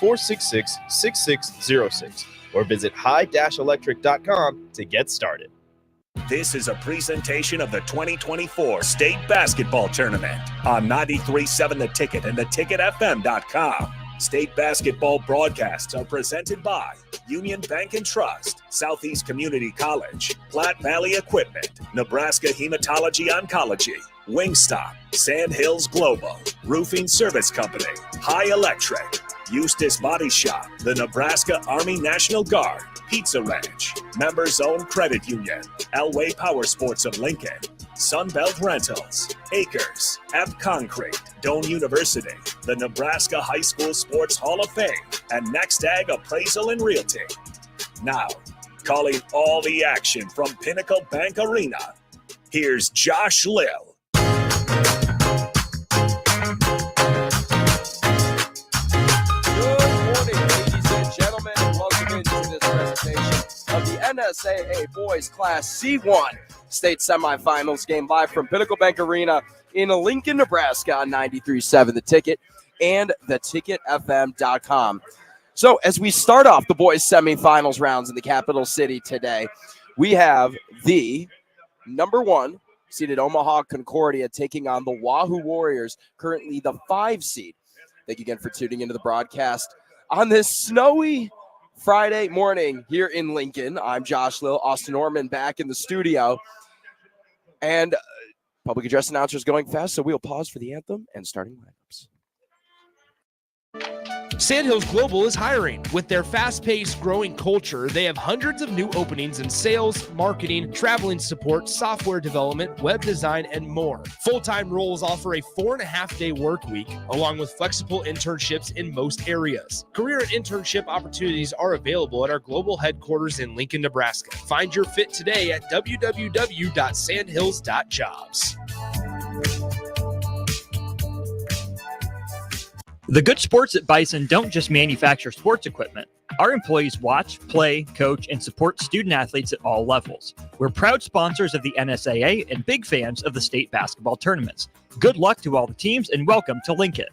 466-6606 or visit high-electric.com to get started. This is a presentation of the 2024 State Basketball Tournament on 93.7 The Ticket and theticketfm.com. State basketball broadcasts are presented by Union Bank and Trust, Southeast Community College, Platte Valley Equipment, Nebraska Hematology Oncology, Wingstop, Sand Hills Global, Roofing Service Company, High Electric, Eustis Body Shop, the Nebraska Army National Guard, Pizza Ranch, Members Owned Credit Union, Elway Power Sports of Lincoln, Sunbelt Rentals, Acres, Ebb Concrete, Doane University, the Nebraska High School Sports Hall of Fame, and Next Ag Appraisal and Realty. Now, calling all the action from Pinnacle Bank Arena, here's Josh Lill. Good morning, ladies and gentlemen, and welcome into this presentation of the NSAA Boys Class C1 State Semifinals game live from Pinnacle Bank Arena in Lincoln, Nebraska on 93.7 The Ticket and theticketfm.com. So as we start off the boys semifinals rounds in the capital city today, we have the number 1 seeded Omaha Concordia taking on the Wahoo Warriors, currently the 5 seed. Thank you again for tuning into the broadcast on this snowy Friday morning here in Lincoln. I'm Josh Lill, Austin Orman back in the studio. And public address announcers going fast, so we'll pause for the anthem and starting lineups. Sand Hills Global is hiring. With their fast-paced, growing culture, they have hundreds of new openings in sales, marketing, traveling support, software development, web design, and more. Full-time roles offer a 4.5-day work week, along with flexible internships in most areas. Career and internship opportunities are available at our global headquarters in Lincoln, Nebraska. Find your fit today at www.sandhills.jobs. The good sports at Bison don't just manufacture sports equipment. Our employees watch, play, coach, and support student athletes at all levels. We're proud sponsors of the NSAA and big fans of the state basketball tournaments. Good luck to all the teams and welcome to Lincoln.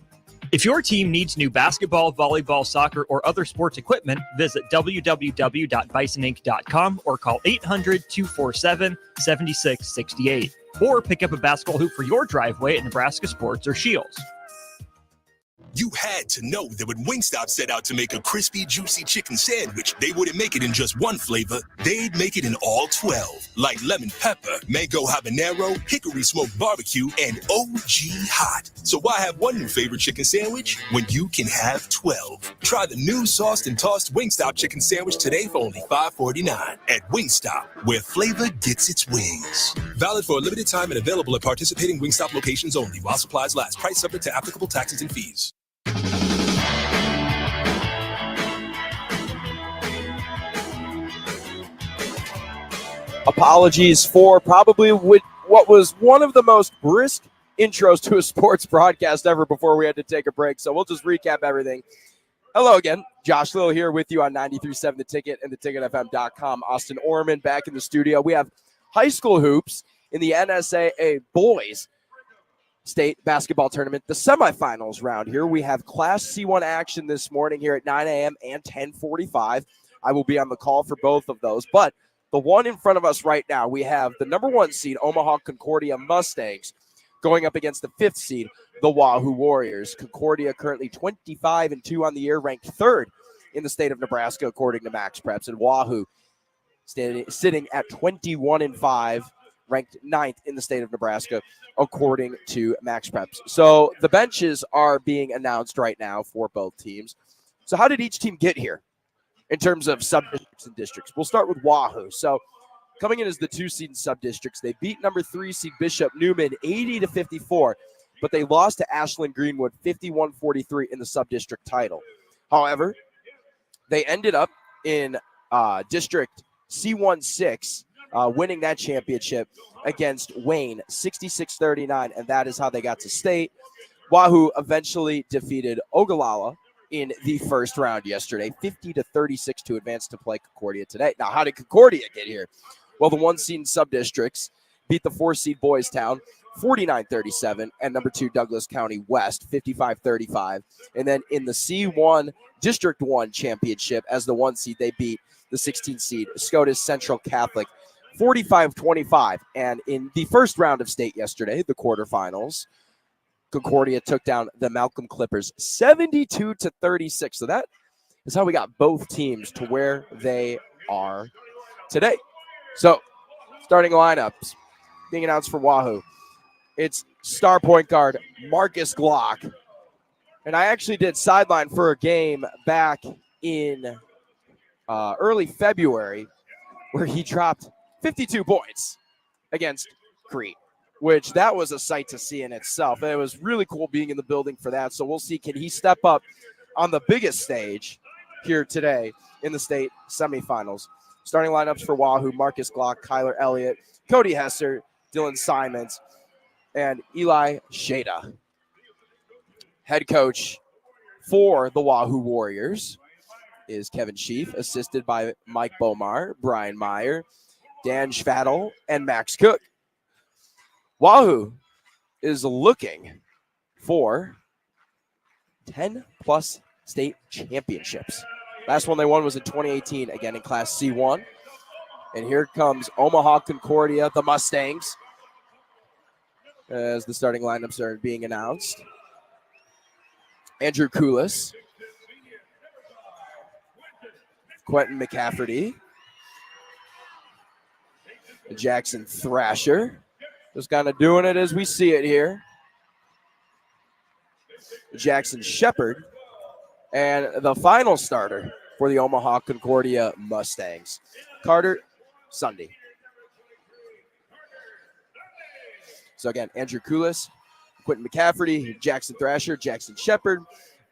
If your team needs new basketball, volleyball, soccer, or other sports equipment, visit www.bisoninc.com or call 800-247-7668. Or pick up a basketball hoop for your driveway at Nebraska Sports or Shields. You had to know that when Wingstop set out to make a crispy, juicy chicken sandwich, they wouldn't make it in just one flavor. They'd make it in all 12, like lemon pepper, mango habanero, hickory smoked barbecue, and OG hot. So why have one new favorite chicken sandwich when you can have 12? Try the new sauced and tossed Wingstop chicken sandwich today for only $5.49 at Wingstop, where flavor gets its wings. Valid for a limited time and available at participating Wingstop locations only while supplies last. Price subject to applicable taxes and fees. Apologies for probably what was one of the most brisk intros to a sports broadcast ever before we had to take a break. So we'll just recap everything. Hello again. Josh Lill here with you on 93.7 The Ticket and theticketfm.com. Austin Orman back in the studio. We have high school hoops in the NSAA Boys State Basketball Tournament, the semifinals round here. We have Class C1 action this morning here at 9 a.m. and 10:45. I will be on the call for both of those. But the one in front of us right now, we have the number 1 seed, Omaha Concordia Mustangs, going up against the 5th seed, the Wahoo Warriors. Concordia currently 25-2 on the year, ranked 3rd in the state of Nebraska, according to Max Preps. And Wahoo sitting at 21-5, ranked 9th in the state of Nebraska, according to Max Preps. So the benches are being announced right now for both teams. So how did each team get here in terms of sub-districts and districts? We'll start with Wahoo. So coming in as the 2 seed in sub-districts, they beat number 3 seed Bishop Neumann 80-54, but they lost to Ashland Greenwood 51-43 in the sub-district title. However, they ended up in District C1-6, winning that championship against Wayne 66-39, and that is how they got to state. Wahoo eventually defeated Ogallala in the first round yesterday, 50-36 to advance to play Concordia today. Now, how did Concordia get here? Well, the 1 seed in sub-districts beat the 4 seed Boys Town 49-37, and number 2 Douglas County West 55-35. And then in the C1 District 1 championship, as the 1 seed, they beat the 16 seed Scotus Central Catholic 45-25. And in the first round of state yesterday, the quarterfinals, Concordia took down the Malcolm Clippers 72-36. So that is how we got both teams to where they are today. So starting lineups being announced for Wahoo. It's star point guard Marcus Glock. And I actually did sideline for a game back in early February where he dropped 52 points against Crete, which that was a sight to see in itself. And it was really cool being in the building for that. So we'll see, can he step up on the biggest stage here today in the state semifinals. Starting lineups for Wahoo: Marcus Glock, Kyler Elliott, Cody Hesser, Dylan Simons, and Eli Shada. Head coach for the Wahoo Warriors is Kevin Sheaf, assisted by Mike Bomar, Brian Meyer, Dan Schvattel, and Max Cook. Wahoo is looking for 10-plus state championships. Last one they won was in 2018, again in Class C1. And here comes Omaha Concordia, the Mustangs, as the starting lineups are being announced. Andrew Koulis, Quentin McCafferty, Jackson Thrasher, just kind of doing it as we see it here. Jackson Shepard, and the final starter for the Omaha Concordia Mustangs, Carter Sunday. So again, Andrew Koulis, Quentin McCafferty, Jackson Thrasher, Jackson Shepard,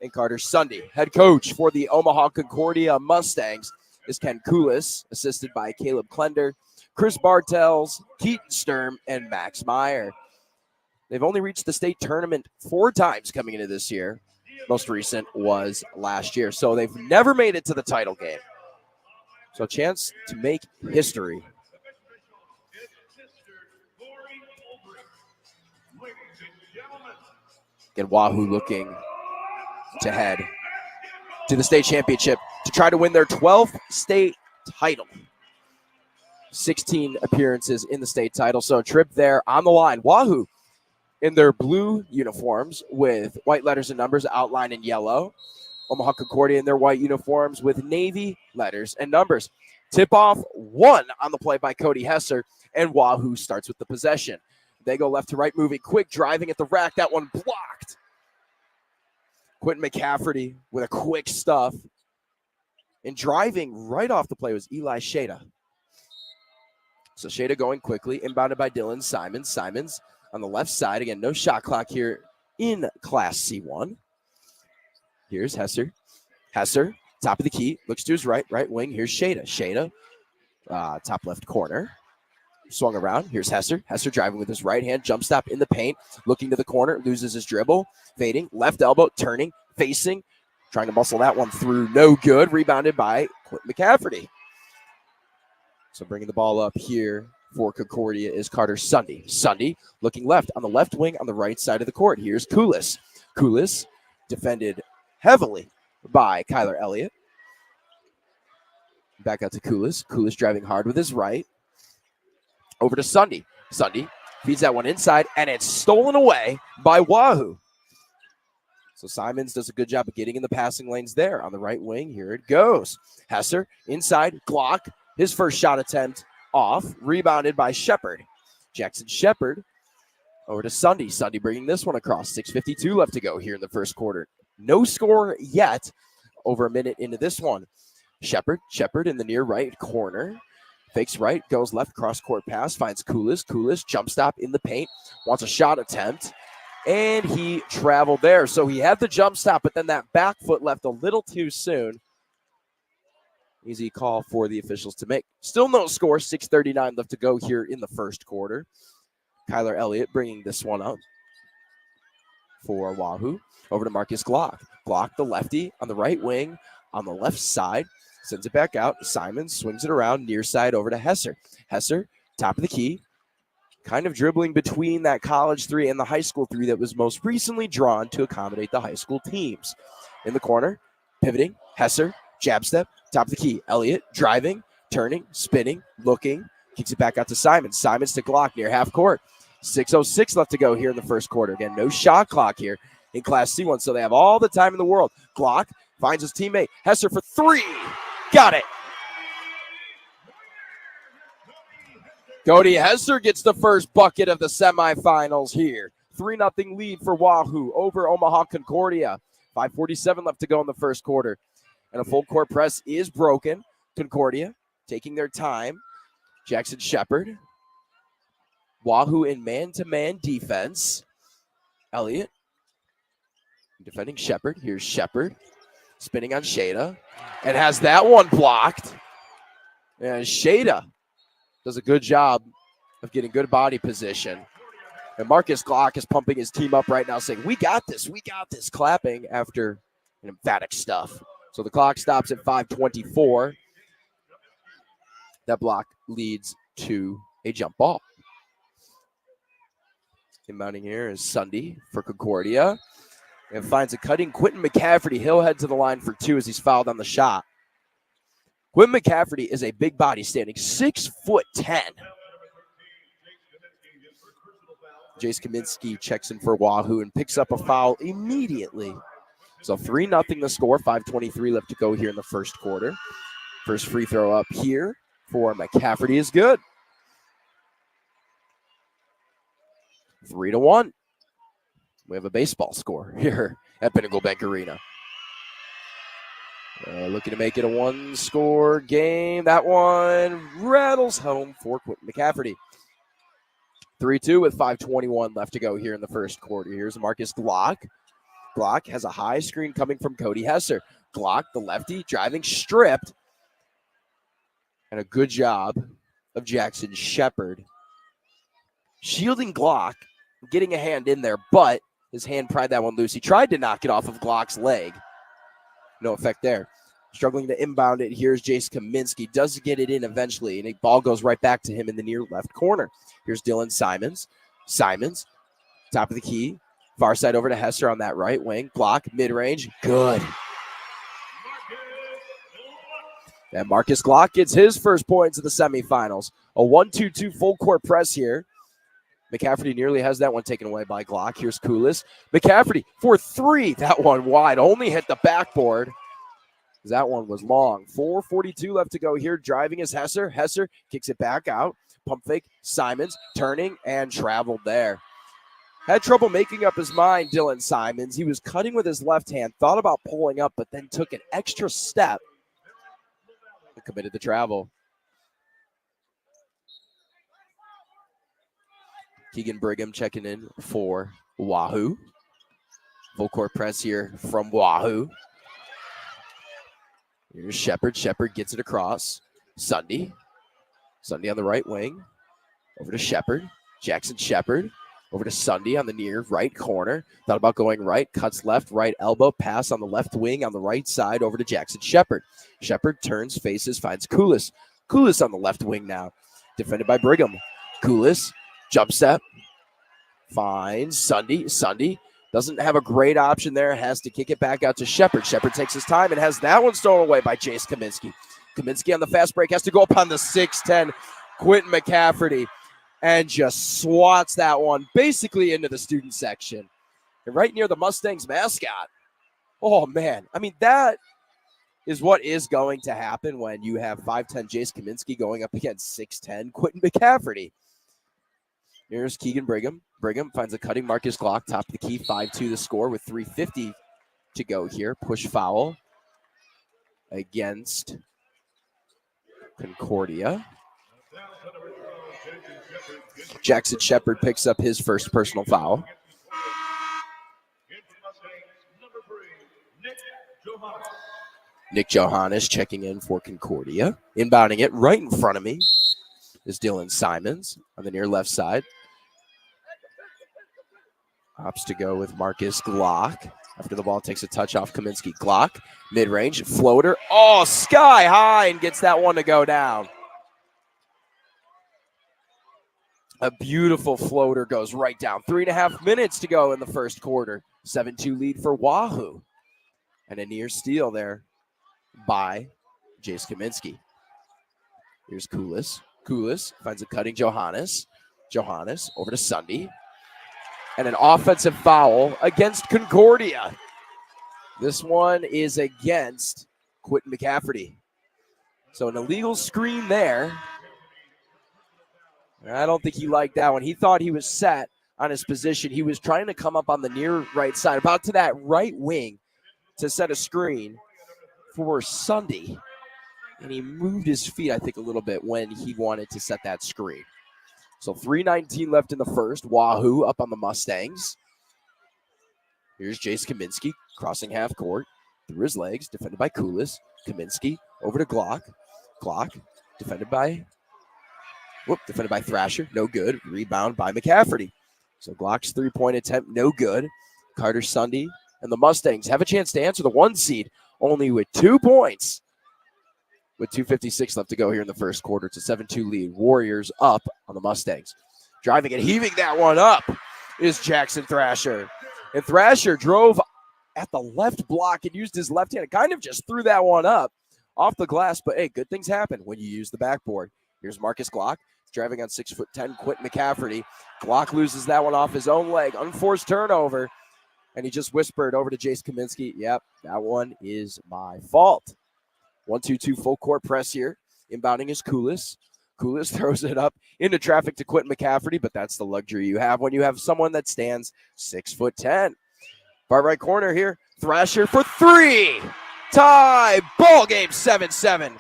and Carter Sunday. Head coach for the Omaha Concordia Mustangs is Ken Koulis, assisted by Caleb Klender, Chris Bartels, Keaton Sturm, and Max Meyer. They've only reached the state tournament 4 times coming into this year. Most recent was last year. So they've never made it to the title game. So a chance to make history. Again, Wahoo looking to head to the state championship to try to win their 12th state title. 16 appearances in the state title. So a trip there on the line. Wahoo in their blue uniforms with white letters and numbers outlined in yellow. Omaha Concordia in their white uniforms with navy letters and numbers. Tip-off 1 on the play by Cody Hesser, and Wahoo starts with the possession. They go left to right, moving quick, driving at the rack. That one blocked. Quentin McCafferty with a quick stuff. And driving right off the play was Eli Shada. So Shada going quickly, inbounded by Dylan Simons. Simons on the left side. Again, no shot clock here in Class C1. Here's Hesser. Hesser, top of the key, looks to his right wing. Here's Shada. Shada, top left corner. Swung around. Here's Hesser. Hesser driving with his right hand. Jump stop in the paint. Looking to the corner. Loses his dribble. Fading. Left elbow. Turning. Facing. Trying to muscle that one through. No good. Rebounded by Quentin McCafferty. So bringing the ball up here for Concordia is Carter Sunday. Sunday looking left on the left wing on the right side of the court. Here's Koulis. Koulis defended heavily by Kyler Elliott. Back out to Koulis. Koulis driving hard with his right. Over to Sunday. Sunday feeds that one inside, and it's stolen away by Wahoo. So Simons does a good job of getting in the passing lanes there on the right wing. Here it goes. Hesser inside. Glock, his first shot attempt off. Rebounded by Shepard. Jackson Shepard over to Sunday. Sunday bringing this one across. 6:52 left to go here in the first quarter. No score yet. Over a minute into this one. Shepard in the near right corner. Fakes right, goes left, cross-court pass, finds Koulis. Koulis, jump stop in the paint, wants a shot attempt, and he traveled there. So he had the jump stop, but then that back foot left a little too soon. Easy call for the officials to make. Still no score, 6:39 left to go here in the first quarter. Kyler Elliott bringing this one up for Wahoo. Over to Marcus Glock. Glock, the lefty, on the right wing, on the left side. Sends it back out. Simons swings it around near side over to Hesser. Hesser, top of the key. kind of dribbling between that college three and the high school three that was most recently drawn to accommodate the high school teams. In the corner, pivoting, Hesser, jab step, top of the key. Elliott driving, turning, spinning, looking, kicks it back out to Simons. Simons to Glock near half court. 6:06 left to go here in the first quarter. Again, no shot clock here in Class C1, so they have all the time in the world. Glock finds his teammate, Hesser, for three. Got it. Cody Hesser gets the first bucket of the semifinals here. 3-0 lead for Wahoo over Omaha Concordia. 5:47 left to go in the first quarter. And a full court press is broken. Concordia taking their time. Jackson Shepard. Wahoo in man-to-man defense. Elliott defending Shepard. Here's Shepard spinning on Shada and has that one blocked. And Shada does a good job of getting good body position. And Marcus Glock is pumping his team up right now, saying, we got this, clapping after an emphatic stuff. So the clock stops at 5:24. That block leads to a jump ball. Inbounding here is Sunday for Concordia. And finds a cutting Quentin McCafferty. He'll head to the line for two as he's fouled on the shot. Quentin McCafferty is a big body, standing 6'10". Jace Kaminsky checks in for Wahoo and picks up a foul immediately. So 3-0 the score, 5:23 left to go here in the first quarter. First free throw up here for McCafferty is good. 3-1. We have a baseball score here at Pinnacle Bank Arena. Looking to make it a one-score game. That one rattles home for Quentin McCafferty. 3-2 with 5:21 left to go here in the first quarter. Here's Marcus Glock. Glock has a high screen coming from Cody Hesser. Glock, the lefty, driving stripped. And a good job of Jackson Shepard shielding Glock, getting a hand in there, but his hand pried that one loose. He tried to knock it off of Glock's leg. No effect there. Struggling to inbound it. Here's Jace Kaminsky. Does get it in eventually, and the ball goes right back to him in the near left corner. Here's Dylan Simons. Simons, top of the key. Far side over to Hesser on that right wing. Block, mid-range. Good. And Marcus Glock gets his first points of the semifinals. A 1-2-2 full court press here. McCafferty nearly has that one taken away by Glock. Here's Koulis. McCafferty for three. That one wide. Only hit the backboard. That one was long. 4:42 left to go here. Driving is Hesser. Hesser kicks it back out. Pump fake. Simons turning and traveled there. Had trouble making up his mind, Dylan Simons. He was cutting with his left hand. Thought about pulling up, but then took an extra step and committed the travel. Keegan Brigham checking in for Wahoo. Full court press here from Wahoo. Here's Shepard. Shepard gets it across. Sunday. Sunday on the right wing. Over to Shepard. Jackson Shepard. Over to Sunday on the near right corner. Thought about going right. Cuts left. Right elbow. Pass on the left wing on the right side over to Jackson Shepard. Shepard turns, faces, finds Koulis. Koulis on the left wing now. Defended by Brigham. Koulis. Jump step. Finds Sunday. Sunday doesn't have a great option there. Has to kick it back out to Shepard. Shepard takes his time and has that one stolen away by Jace Kaminsky. Kaminsky on the fast break has to go up on the 6'10" Quentin McCafferty and just swats that one basically into the student section. And right near the Mustangs mascot. Oh, man. I mean, that is what is going to happen when you have 5'10" Jace Kaminsky going up against 6'10" Quentin McCafferty. Here's Keegan Brigham. Brigham finds a cutting Marcus Glock, top of the key, 5-2 the score with 3:50 to go here. Push foul against Concordia. Jackson Shepard picks up his first personal foul. Nick Johannes checking in for Concordia. Inbounding it right in front of me is Dylan Simons on the near left side. Opts to go with Marcus Glock. After the ball takes a touch off Kaminsky. Glock, mid-range, floater. Oh, sky high and gets that one to go down. A beautiful floater goes right down. 3.5 minutes to go in the first quarter. 7-2 lead for Wahoo. And a near steal there by Jace Kaminsky. Here's Kulis. Kulis finds a cutting Johannes. Johannes over to Sunday. And an offensive foul against Concordia. This one is against Quentin McCafferty. So an illegal screen there. I don't think he liked that one. He thought he was set on his position. He was trying to come up on the near right side, about to that right wing to set a screen for Sunday. And he moved his feet, I think, a little bit when he wanted to set that screen. So 3:19 left in the first. Wahoo up on the Mustangs. Here's Jace Kaminsky crossing half court through his legs, defended by Kulis. Kaminsky over to Glock. Glock defended by Thrasher. No good. Rebound by McCafferty. So Glock's three-point attempt, no good. Carter Sunday and the Mustangs have a chance to answer the 1 seed, only with 2 points. With 2:56 left to go here in the first quarter. It's a 7-2 lead. Warriors up on the Mustangs. Driving and heaving that one up is Jackson Thrasher. And Thrasher drove at the left block and used his left hand. It kind of just threw that one up off the glass. But, hey, good things happen when you use the backboard. Here's Marcus Glock. Driving on 6'10", Quentin McCafferty. Glock loses that one off his own leg. Unforced turnover. And he just whispered over to Jace Kaminsky, yep, that one is my fault. 1-2-2 full court press here. Inbounding is Kulis. Kulis throws it up into traffic to Quentin McCafferty, but that's the luxury you have when you have someone that stands 6'10". Far right corner here. Thrasher for 3. Tie. Ball game 7-7.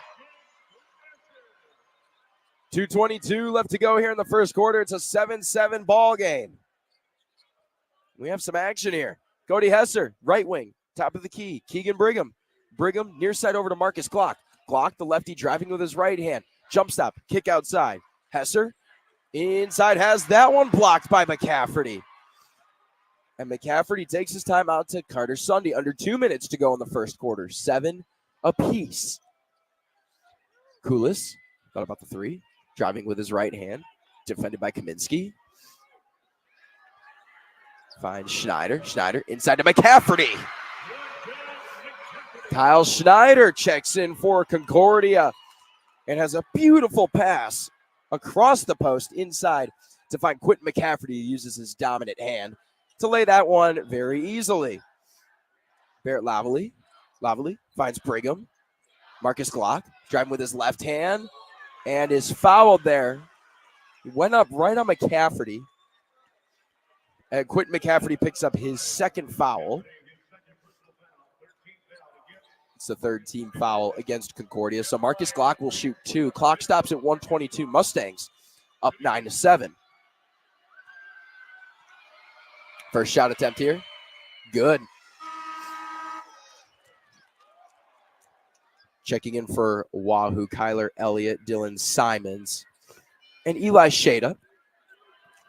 2:22 left to go here in the first quarter. It's a 7-7 ball game. We have some action here. Cody Hesser, right wing, top of the key. Keegan Brigham. Brigham near side over to Marcus Glock. Glock, the lefty, driving with his right hand. Jump stop, kick outside. Hesser inside, has that one blocked by McCafferty. And McCafferty takes his time out to Carter Sunday. Under 2 minutes to go in the first quarter. 7 apiece. Kulis, thought about the 3. Driving with his right hand. Defended by Kaminsky. Finds Schneider. Schneider inside to McCafferty. Kyle Schneider checks in for Concordia and has a beautiful pass across the post inside to find Quentin McCafferty, who uses his dominant hand to lay that one very easily. Barrett Lavely finds Brigham. Marcus Glock driving with his left hand and is fouled there. He went up right on McCafferty. And Quentin McCafferty picks up his second foul. It's the third team foul against Concordia. So Marcus Glock will shoot 2. Clock stops at 1:22. Mustangs up 9-7. First shot attempt here. Good. Checking in for Wahoo, Kyler Elliott, Dylan Simons, and Eli Shada.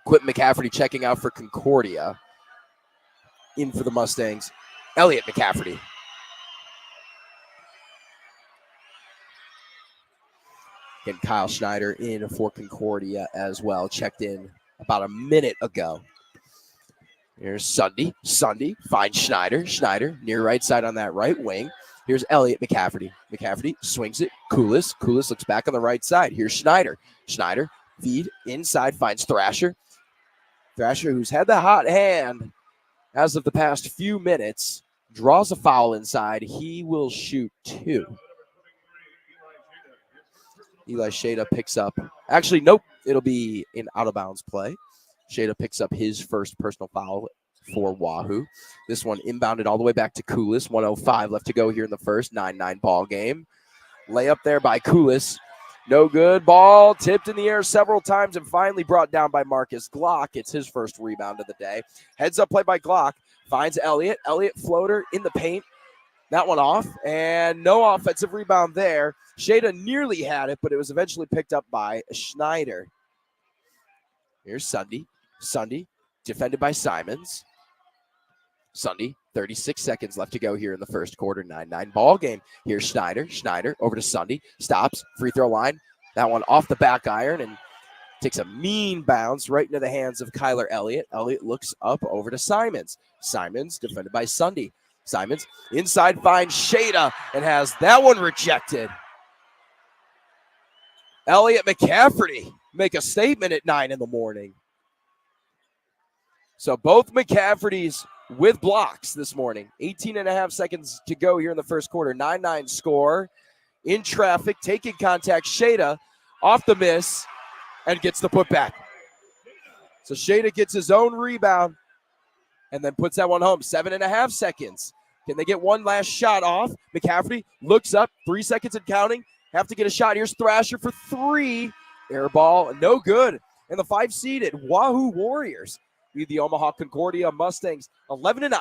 Quentin McCafferty checking out for Concordia. In for the Mustangs, Elliott McCafferty. And Kyle Schneider in for Concordia as well. Checked in about a minute ago. Here's Sunday. Sunday finds Schneider. Schneider near right side on that right wing. Here's Elliott McCafferty. McCafferty swings it. Kulis. Kulis looks back on the right side. Here's Schneider. Schneider feed inside, finds Thrasher. Thrasher, who's had the hot hand as of the past few minutes, draws a foul inside. He will shoot 2. Eli Shada picks up. Actually, nope. It'll be an out-of-bounds play. Shada picks up his first personal foul for Wahoo. This one inbounded all the way back to Kulis. 1:05 left to go here in the first. 9-9 ball game. Layup there by Kulis. No good. Ball tipped in the air several times and finally brought down by Marcus Glock. It's his first rebound of the day. Heads up play by Glock. Finds Elliott. Elliott floater in the paint. That one off. And no offensive rebound there. Shada nearly had it, but it was eventually picked up by Schneider. Here's Sunday. Sunday defended by Simons. Sunday, 36 seconds left to go here in the first quarter. 9-9 ball game. Here's Schneider. Schneider over to Sunday. Stops. Free throw line. That one off the back iron. And Takes a mean bounce right into the hands of Kyler Elliott. Elliott looks up over to Simons. Simons defended by Sunday. Simons inside finds Shada and has that one rejected. Elliott McCafferty make a statement at 9 in the morning. So both McCaffertys with blocks this morning. 18 and a half seconds to go here in the first quarter. 9-9 score. In traffic, taking contact. Shada off the miss and gets the putback. So Shada gets his own rebound and then puts that one home. 7.5 seconds. Can they get one last shot off? McCafferty looks up. 3 seconds and counting. Have to get a shot. Here's Thrasher for 3. Air ball, no good. And the 5-seeded Wahoo Warriors lead the Omaha Concordia Mustangs 11-9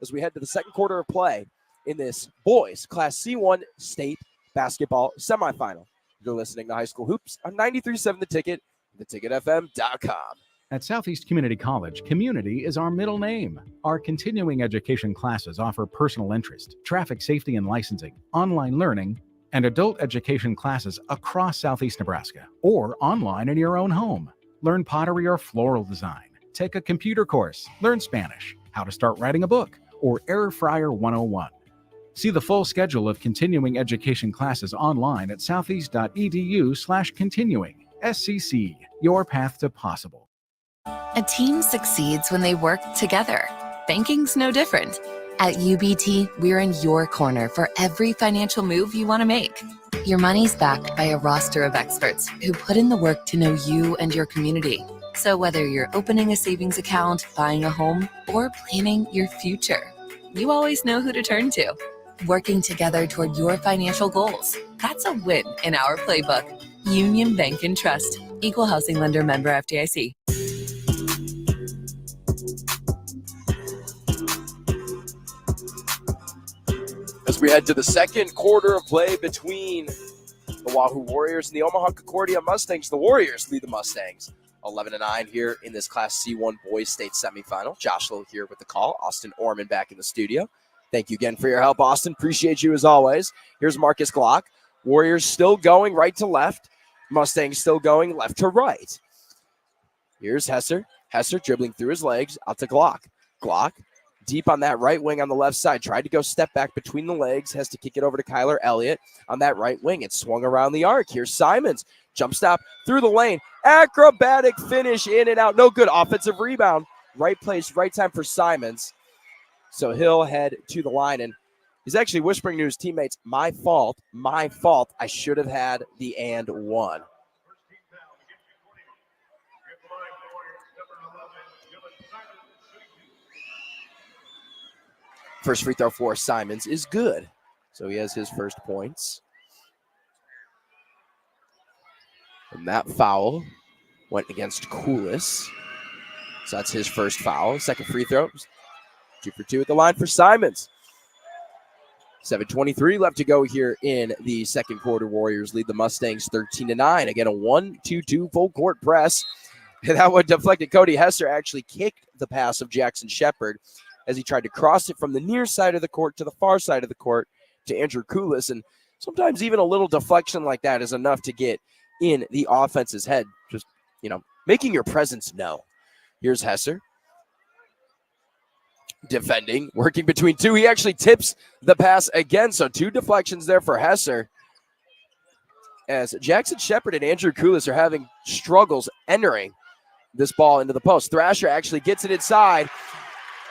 as we head to the second quarter of play in this boys Class C1 state basketball semifinal. You're listening to High School Hoops on 93.7 The Ticket, theticketfm.com. At Southeast Community College, community is our middle name. Our continuing education classes offer personal interest, traffic safety and licensing, online learning, and adult education classes across Southeast Nebraska or online in your own home. Learn pottery or floral design. Take a computer course, learn Spanish, how to start writing a book, or Air Fryer 101. See the full schedule of continuing education classes online at southeast.edu/continuing. SCC, your path to possible. A team succeeds when they work together. Banking's no different. At UBT, we're in your corner for every financial move you want to make. Your money's backed by a roster of experts who put in the work to know you and your community. So whether you're opening a savings account, buying a home, or planning your future, you always know who to turn to. Working together toward your financial goals. That's a win in our playbook. Union Bank and Trust. Equal housing lender, member FDIC. As we head to the second quarter of play between the Wahoo Warriors and the Omaha Concordia Mustangs, the Warriors lead the Mustangs 11-9 here in this Class C1 Boys State semifinal. Josh Lowe here with the call. Austin Orman back in the studio. Thank you again for your help, Austin. Appreciate you as always. Here's Marcus Glock. Warriors still going right to left. Mustangs still going left to right. Here's Hesser. Hesser dribbling through his legs out to Glock. Glock deep on that right wing on the left side. Tried to go step back between the legs. Has to kick it over to Kyler Elliott on that right wing. It swung around the arc. Here's Simons. Jump stop through the lane. Acrobatic finish in and out. No good. Offensive rebound. Right place, right time for Simons. So he'll head to the line, and he's actually whispering to his teammates, my fault. I should have had the and one. First free throw for Simons is good. So he has his first points. And that foul went against Coolis. So that's his first foul. Second free throw. 2 for 2 at the line for Simons. 7:23 left to go here in the second quarter. Warriors lead the Mustangs 13-9. Again, a 1-2-2 full court press. And that one deflected. Cody Hesser actually kicked the pass of Jackson Shepard as he tried to cross it from the near side of the court to the far side of the court to Andrew Coolis. And sometimes even a little deflection like that is enough to get in the offense's head. Just, making your presence known. Here's Hesser. Defending, working between two. He actually tips the pass again. So 2 deflections there for Hesser. As Jackson Shepard and Andrew Coolis are having struggles entering this ball into the post. Thrasher actually gets it inside.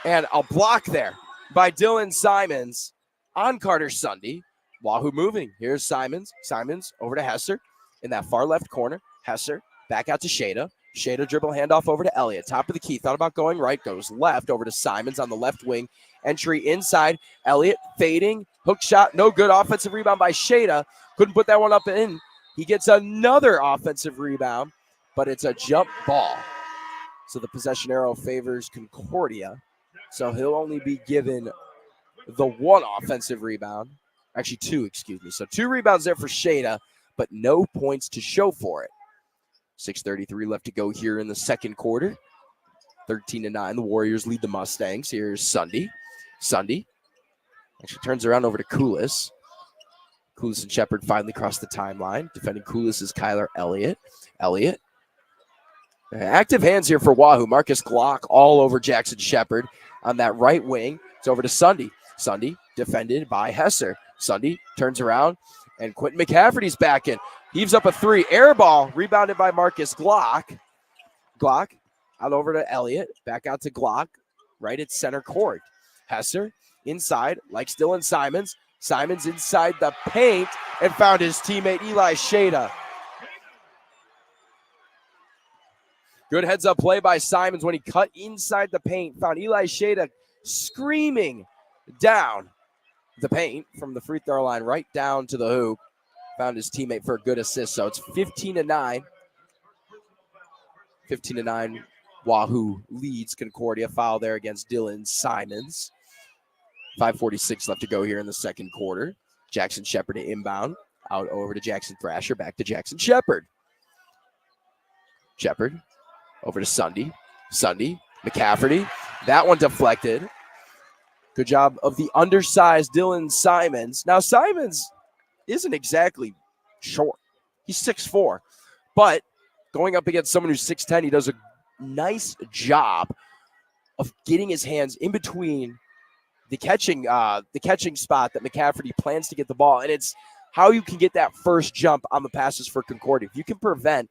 And a block there by Dylan Simons on Carter Sunday. Wahoo moving. Here's Simons. Simons over to Hesser in that far left corner. Hesser back out to Shada. Shada dribble handoff over to Elliott. Top of the key. Thought about going right. Goes left over to Simons on the left wing. Entry inside. Elliott fading. Hook shot. No good. Offensive rebound by Shada. Couldn't put that one up in. He gets another offensive rebound, but it's a jump ball. So the possession arrow favors Concordia. So he'll only be given the 1 offensive rebound. Actually 2, excuse me. So 2 rebounds there for Shada, but no points to show for it. 6:33 left to go here in the second quarter. 13-9. The Warriors lead the Mustangs. Here's Sunday. Sunday actually turns around over to Coolis. Coolis and Shepard finally cross the timeline. Defending Coolis is Kyler Elliott. Elliott Active hands here for Wahoo. Marcus Glock all over Jackson Shepard on that right wing. It's over to Sunday. Sunday defended by Hesser. Sunday turns around, and Quentin McCafferty's back in. Heaves up a three. Air ball rebounded by Marcus Glock. Glock out over to Elliott. Back out to Glock. Right at center court. Hesser inside, like Dylan Simons. Simons inside the paint and found his teammate Eli Shada. Good heads-up play by Simons when he cut inside the paint. Found Eli Shada screaming down the paint from the free throw line right down to the hoop. Found his teammate for a good assist. So it's 15-9. 15-9. Wahoo leads Concordia. Foul there against Dylan Simons. 5:46 left to go here in the second quarter. Jackson Shepard to inbound. Out over to Jackson Thrasher. Back to Jackson Shepard. Shepard over to Sunday. Sunday. McCafferty. That one deflected. Good job of the undersized Dylan Simons. Now, Simons isn't exactly short. He's 6'4". But going up against someone who's 6'10", he does a nice job of getting his hands in between the catching spot that McCafferty plans to get the ball. And it's how you can get that first jump on the passes for Concordia. If you can prevent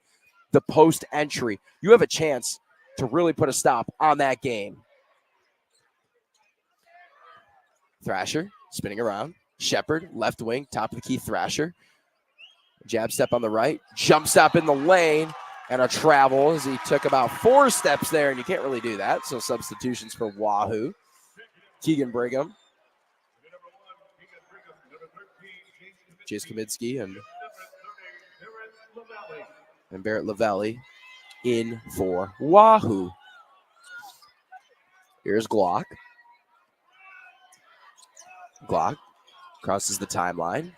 the post entry, you have a chance to really put a stop on that game. Thrasher spinning around. Shepard, left wing, top of the key, Thrasher. Jab step on the right. Jump stop in the lane. And a travel as he took about 4 steps there, and you can't really do that. So substitutions for Wahoo. Keegan Brigham. Chase Kaminsky and Barrett Lavelli in for Wahoo. Here's Glock. Glock crosses the timeline.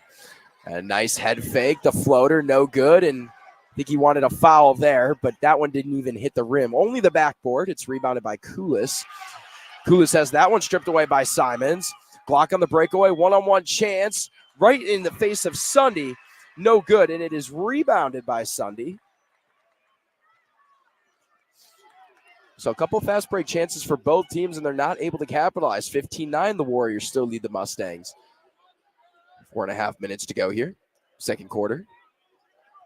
A nice head fake. The floater, no good. And I think he wanted a foul there, but that one didn't even hit the rim. Only the backboard. It's rebounded by Koulis. Koulis has that one stripped away by Simons. Glock on the breakaway. One-on-one chance. Right in the face of Sunday. No good, and it is rebounded by Sunday. So a couple fast break chances for both teams, and they're not able to capitalize. 15-9, the Warriors still lead the Mustangs. 4.5 minutes to go here. Second quarter.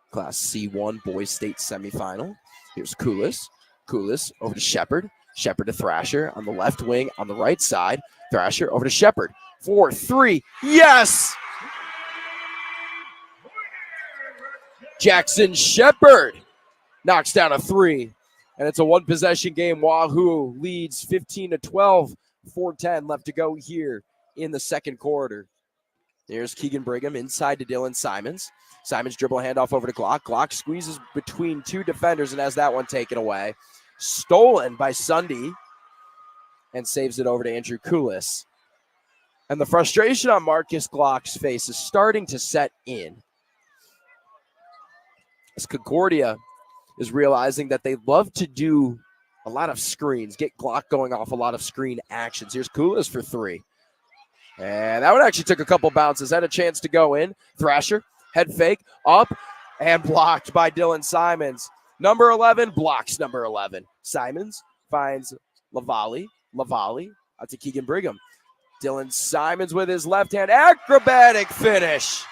Class C1 Boys State semifinal. Here's Koulis. Koulis over to Shepard. Shepard to Thrasher on the left wing on the right side. Thrasher over to Shepard. 4-3. Yes! Jackson Shepard knocks down a three. And it's a one-possession game. Wahoo leads 15-12. 4:10 left to go here in the second quarter. There's Keegan Brigham inside to Dylan Simons. Simons dribble handoff over to Glock. Glock squeezes between 2 defenders and has that one taken away. Stolen by Sunday and saves it over to Andrew Koulis. And the frustration on Marcus Glock's face is starting to set in. As Concordia is realizing that they love to do a lot of screens, get Glock going off a lot of screen actions. Here's Koulis for 3. And that one actually took a couple bounces. Had a chance to go in. Thrasher, head fake, up, and blocked by Dylan Simons. Number 11 blocks number 11. Simons finds Lavalli. Lavalli out to Keegan Brigham. Dylan Simons with his left hand. Acrobatic finish.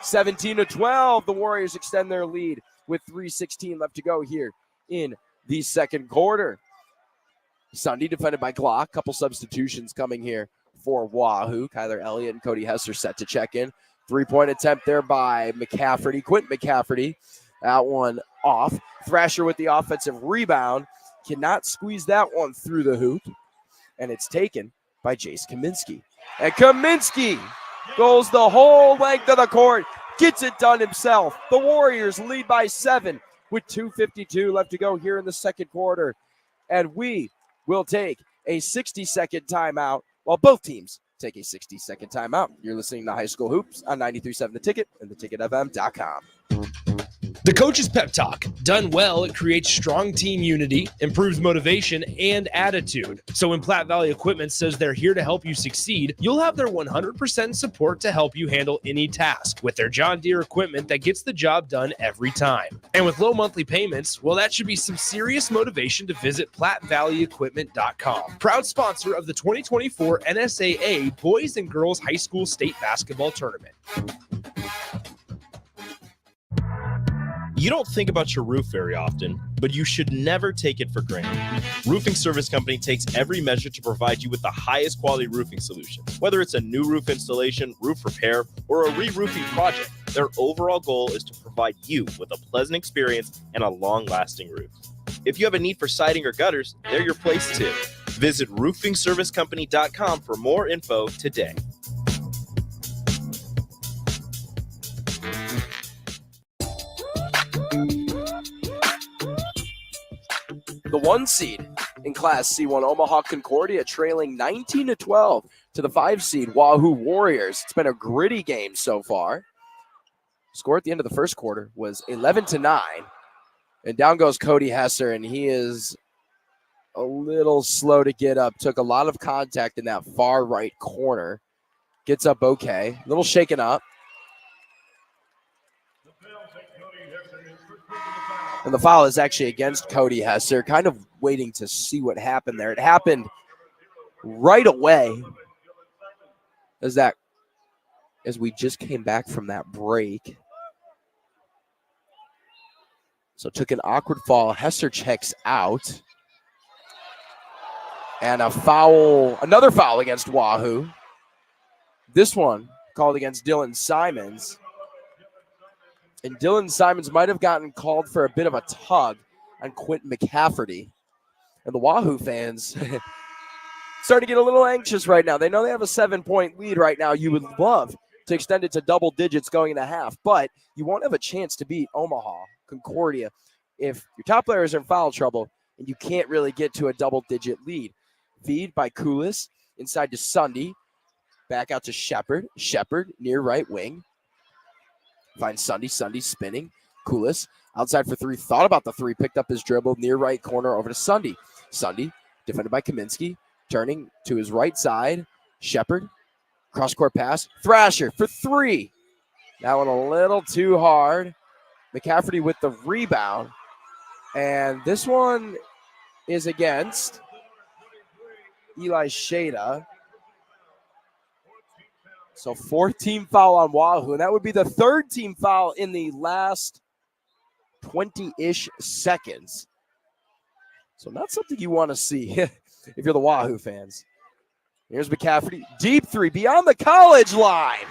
17-12. The Warriors extend their lead with 3:16 left to go here in the second quarter. Sunday defended by Glock. Couple substitutions coming here for Wahoo. Kyler Elliott and Cody Hesser set to check in. 3-point attempt there by McCafferty. Quentin McCafferty. That one off. Thrasher with the offensive rebound. Cannot squeeze that one through the hoop. And it's taken by Jace Kaminsky. And Kaminsky goes the whole length of the court. Gets it done himself. The Warriors lead by 7 with 2:52 left to go here in the second quarter. And we will take a 60-second timeout while both teams take a 60-second timeout. You're listening to High School Hoops on 93.7 The Ticket and theticketfm.com. The Coach's Pep Talk. Done well, it creates strong team unity, improves motivation, and attitude. So when Platte Valley Equipment says they're here to help you succeed, you'll have their 100% support to help you handle any task with their John Deere equipment that gets the job done every time. And with low monthly payments, well, that should be some serious motivation to visit PlatteValleyEquipment.com. Proud sponsor of the 2024 NSAA Boys and Girls High School State Basketball Tournament. You don't think about your roof very often, but you should never take it for granted. Roofing Service Company takes every measure to provide you with the highest quality roofing solution. Whether it's a new roof installation, roof repair, or a re-roofing project, their overall goal is to provide you with a pleasant experience and a long-lasting roof. If you have a need for siding or gutters, they're your place too. Visit roofingservicecompany.com for more info today. The 1 seed in Class C1, Omaha Concordia, trailing 19-12 to the 5 seed Wahoo Warriors. It's been a gritty game so far. Score at the end of the first quarter was 11-9. And down goes Cody Hesser, and he is a little slow to get up. Took a lot of contact in that far right corner. Gets up okay. A little shaken up. And the foul is actually against Cody Hesser. Kind of waiting to see what happened there. It happened right away as we just came back from that break. So took an awkward fall. Hesser checks out. And another foul against Wahoo. This one called against Dylan Simons. And Dylan Simons might have gotten called for a bit of a tug on Quentin McCafferty. And the Wahoo fans starting to get a little anxious right now. They know they have a 7-point lead right now. You would love to extend it to double digits going into half, but you won't have a chance to beat Omaha Concordia if your top players are in foul trouble and you can't really get to a double-digit lead. Feed by Koulis inside to Sunday. Back out to Shepard. Shepard near right wing. Finds Sunday. Sunday spinning. Koulis outside for three. Thought about the three. Picked up his dribble. Near right corner over to Sunday. Sunday defended by Kaminsky. Turning to his right side. Shepard. Cross-court pass. Thrasher for three. That one a little too hard. McCafferty with the rebound. And this one is against Eli Shada. So 4th-team foul on Wahoo. And that would be the 3rd team foul in the last 20-ish seconds. So not something you want to see if you're the Wahoo fans. Here's McCafferty. Deep three beyond the college line.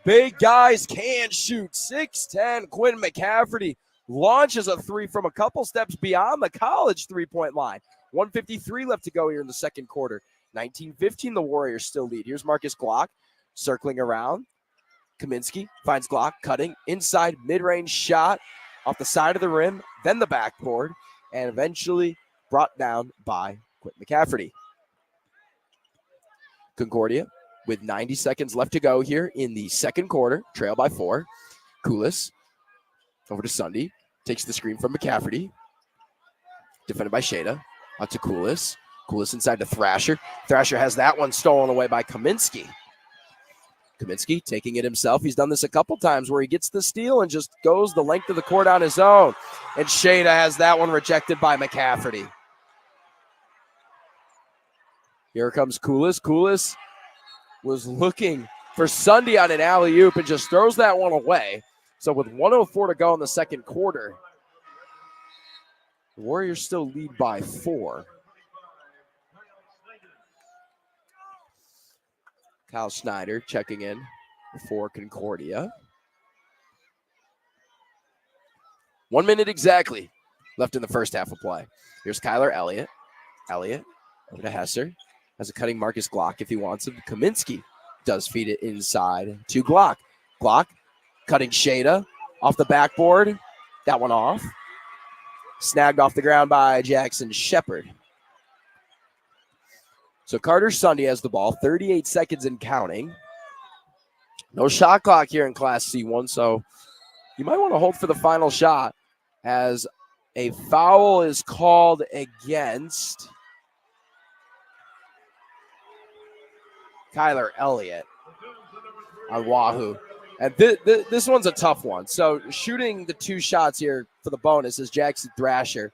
Big guys can shoot. 6'10". Quentin McCafferty launches a three from a couple steps beyond the college three-point line. 1:53 left to go here in the second quarter. 19-15, the Warriors still lead. Here's Marcus Glock circling around. Kaminsky finds Glock cutting inside mid-range shot off the side of the rim, then the backboard, and eventually brought down by Quentin McCafferty. Concordia with 90 seconds left to go here in the second quarter, trail by 4. Koulis over to Sunday, takes the screen from McCafferty. Defended by Shada. Out to Koulis. Koulis inside to Thrasher. Thrasher has that one stolen away by Kaminsky. Kaminsky taking it himself. He's done this a couple times where he gets the steal and just goes the length of the court on his own. And Shada has that one rejected by McCafferty. Here comes Koulis. Koulis was looking for Sunday on an alley-oop and just throws that one away. So with 1:04 to go in the second quarter, the Warriors still lead by 4. Kyle Schneider checking in for Concordia. 1 minute exactly left in the first half of play. Here's Kyler Elliott. Elliott over to Hesser. Has a cutting Marcus Glock if he wants him. Kaminsky does feed it inside to Glock. Glock cutting Shada off the backboard. That one off. Snagged off the ground by Jackson Shepard. So Carter Sunday has the ball. 38 seconds and counting. No shot clock here in Class C1, so you might want to hold for the final shot as a foul is called against Kyler Elliott on Wahoo. And this one's a tough one. So shooting the 2 shots here for the bonus is Jackson Thrasher.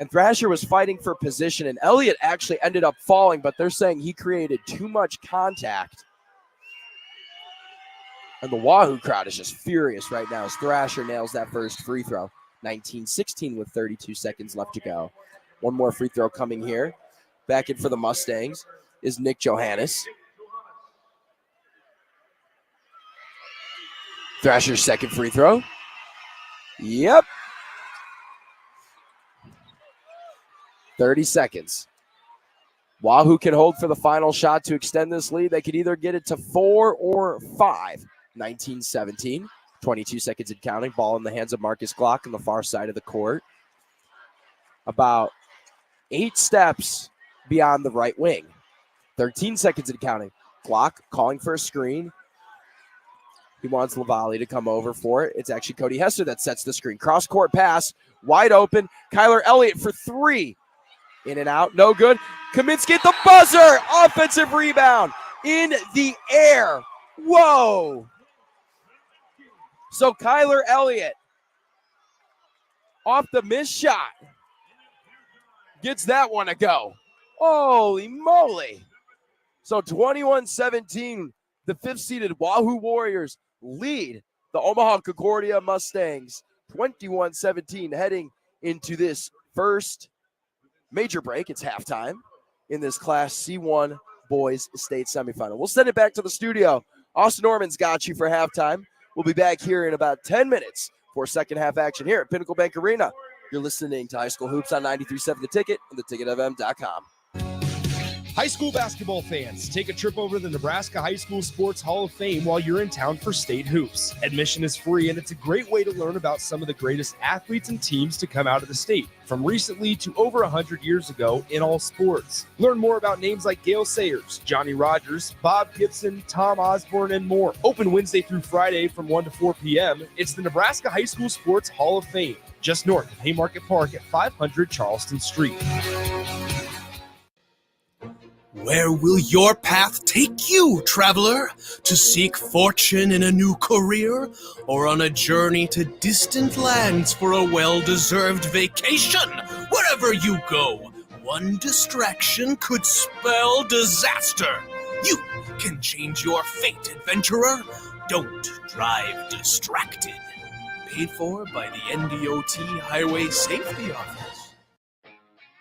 And Thrasher was fighting for position, and Elliott actually ended up falling, but they're saying he created too much contact. And the Wahoo crowd is just furious right now as Thrasher nails that first free throw. 19-16 with 32 seconds left to go. One more free throw coming here. Back in for the Mustangs is Nick Johannes. Thrasher's second free throw. Yep. 30 seconds. Wahoo can hold for the final shot to extend this lead. They could either get it to 4 or 5. 19-17. 22 seconds and counting. Ball in the hands of Marcus Glock on the far side of the court. About 8 steps beyond the right wing. 13 seconds and counting. Glock calling for a screen. He wants Lavallee to come over for it. It's actually Cody Hester that sets the screen. Cross-court pass, wide open. Kyler Elliott for 3. In and out, no good. Kaminsky at the buzzer. Offensive rebound in the air. Whoa. So Kyler Elliott off the missed shot gets that one to go. Holy moly. So 21-17, the 5th-seeded Wahoo Warriors lead the Omaha Concordia Mustangs 21-17 heading into this first major break. It's halftime in this Class C1 boys state semifinal. We'll send it back to the studio. Austin Norman's got you for halftime. We'll be back here in about 10 minutes for second half action here at Pinnacle Bank Arena. You're listening to High School Hoops on 93.7 The Ticket and theticketfm.com. High school basketball fans, take a trip over to the Nebraska High School Sports Hall of Fame while you're in town for state hoops. Admission is free, and it's a great way to learn about some of the greatest athletes and teams to come out of the state, from recently to over 100 years ago in all sports. Learn more about names like Gale Sayers, Johnny Rogers, Bob Gibson, Tom Osborne, and more. Open Wednesday through Friday from 1 to 4 p.m. It's the Nebraska High School Sports Hall of Fame, just north of Haymarket Park at 500 Charleston Street. Where will your path take you, traveler? To seek fortune in a new career? Or on a journey to distant lands for a well-deserved vacation? Wherever you go, one distraction could spell disaster. You can change your fate, adventurer. Don't drive distracted. Paid for by the NDOT Highway Safety Office.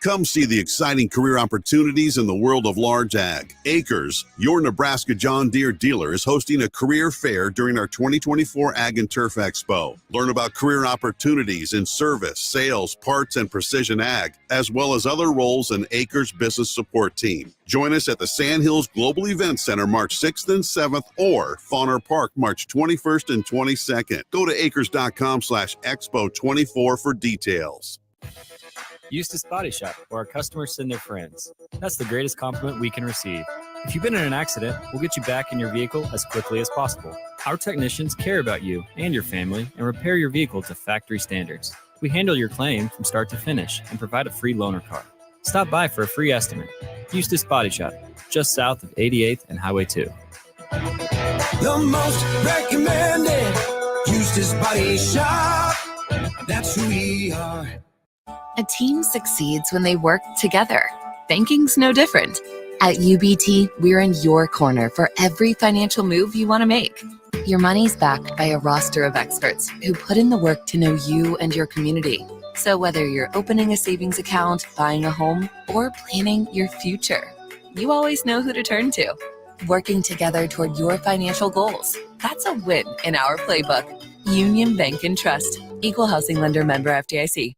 Come see the exciting career opportunities in the world of large ag. Acres, your Nebraska John Deere dealer, is hosting a career fair during our 2024 Ag and Turf Expo. Learn about career opportunities in service, sales, parts, and precision ag, as well as other roles in Acres business support team. Join us at the Sand Hills Global Event Center March 6th and 7th or Fauner Park March 21st and 22nd. Go to acres.com/expo24 for details. Eustace Body Shop, where our customers send their friends. That's the greatest compliment we can receive. If you've been in an accident, we'll get you back in your vehicle as quickly as possible. Our technicians care about you and your family and repair your vehicle to factory standards. We handle your claim from start to finish and provide a free loaner car. Stop by for a free estimate. Eustace Body Shop, just south of 88th and Highway 2. The most recommended Eustace Body Shop. That's who we are. A team succeeds when they work together. Banking's no different. At UBT, we're in your corner for every financial move you want to make. Your money's backed by a roster of experts who put in the work to know you and your community. So whether you're opening a savings account, buying a home, or planning your future, you always know who to turn to. Working together toward your financial goals. That's a win in our playbook. Union Bank and Trust. Equal housing lender, member FDIC.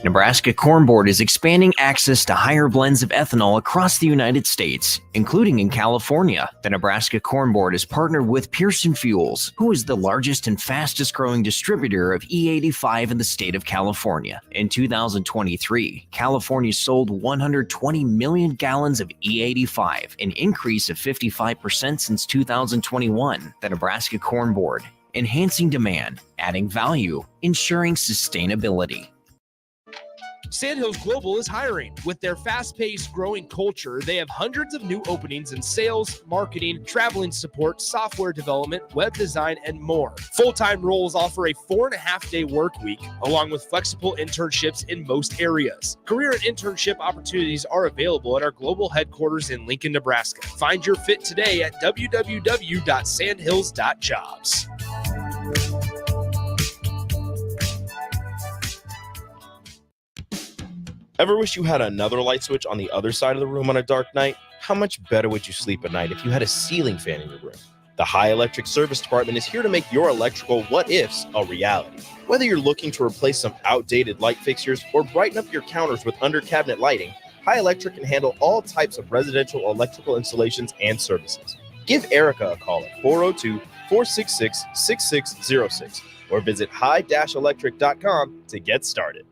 Nebraska Corn Board is expanding access to higher blends of ethanol across the United States, including in California. The Nebraska Corn Board is partnered with Pearson Fuels, who is the largest and fastest growing distributor of E85 in the state of California. In 2023, California sold 120 million gallons of E85, an increase of 55% since 2021. The Nebraska Corn Board, enhancing demand, adding value, ensuring sustainability. Sandhills Global is hiring. With their fast-paced, growing culture, they have hundreds of new openings in sales, marketing, traveling support, software development, web design, and more. Full-time roles offer a 4.5-day work week, along with flexible internships in most areas. Career and internship opportunities are available at our global headquarters in Lincoln, Nebraska. Find your fit today at www.sandhills.jobs. Ever wish you had another light switch on the other side of the room on a dark night? How much better would you sleep at night if you had a ceiling fan in your room? The High Electric Service Department is here to make your electrical what-ifs a reality. Whether you're looking to replace some outdated light fixtures or brighten up your counters with under-cabinet lighting, High Electric can handle all types of residential electrical installations and services. Give Erica a call at 402-466-6606 or visit high-electric.com to get started.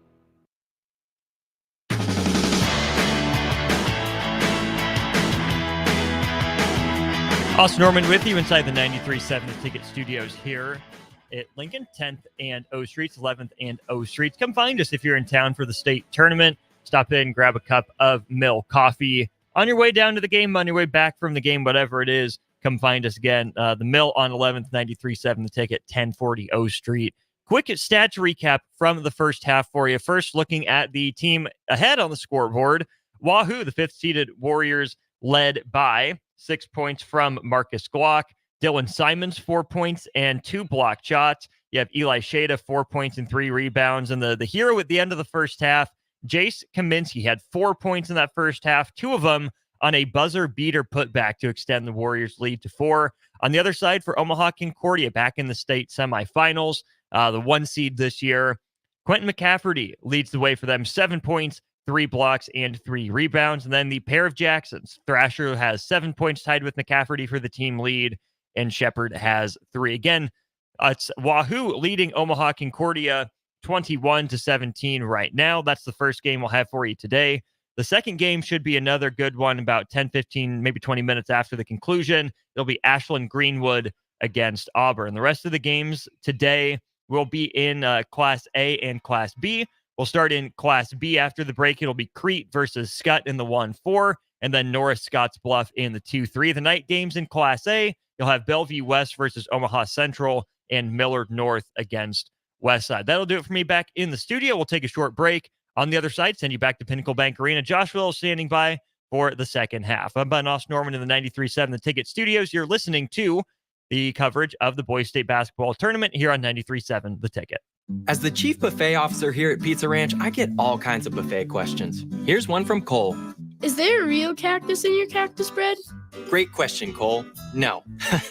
Austin Norman with you inside the 93.7 The Ticket Studios here at Lincoln, 10th and O Streets, 11th and O Streets. Come find us if you're in town for the state tournament. Stop in, grab a cup of Mill coffee. On your way down to the game, on your way back from the game, whatever it is, come find us again. The Mill on 11th, 93.7 The Ticket, 1040 O Street. Quick stats recap from the first half for you. First, looking at the team ahead on the scoreboard. Wahoo, the 5th-seeded Warriors, led by 6 points from Marcus Glock. Dylan Simons, 4 points and 2 block shots. You have Eli Shada, 4 points and 3 rebounds. And the hero at the end of the first half, Jace Kaminsky, had 4 points in that first half, 2 of them on a buzzer beater putback to extend the Warriors' lead to 4. On the other side, for Omaha Concordia, back in the state semifinals, the 1 seed this year, Quentin McCafferty leads the way for them, 7 points, 3 blocks, and 3 rebounds. And then the pair of Jacksons, Thrasher has 7 points tied with McCafferty for the team lead, and Shepard has 3. Again, it's Wahoo leading Omaha Concordia 21-17 right now. That's the first game we'll have for you today. The second game should be another good one about 10, 15, maybe 20 minutes after the conclusion. It'll be Ashland Greenwood against Auburn. The rest of the games today will be in Class A and Class B. We'll start in Class B after the break. It'll be Crete versus Scott in the 1-4, and then Norris Scotts Bluff in the 2-3. The night games in Class A, you'll have Bellevue West versus Omaha Central and Millard North against Westside. That'll do it for me back in the studio. We'll take a short break. On the other side, send you back to Pinnacle Bank Arena. Josh Will standing by for the second half. I'm Ben Austin Norman in the 93.7 The Ticket Studios. You're listening to the coverage of the Boys State Basketball Tournament here on 93.7 The Ticket. As the chief buffet officer here at Pizza Ranch, I get all kinds of buffet questions. Here's one from Cole. Is there a real cactus in your cactus bread? Great question, Cole. No,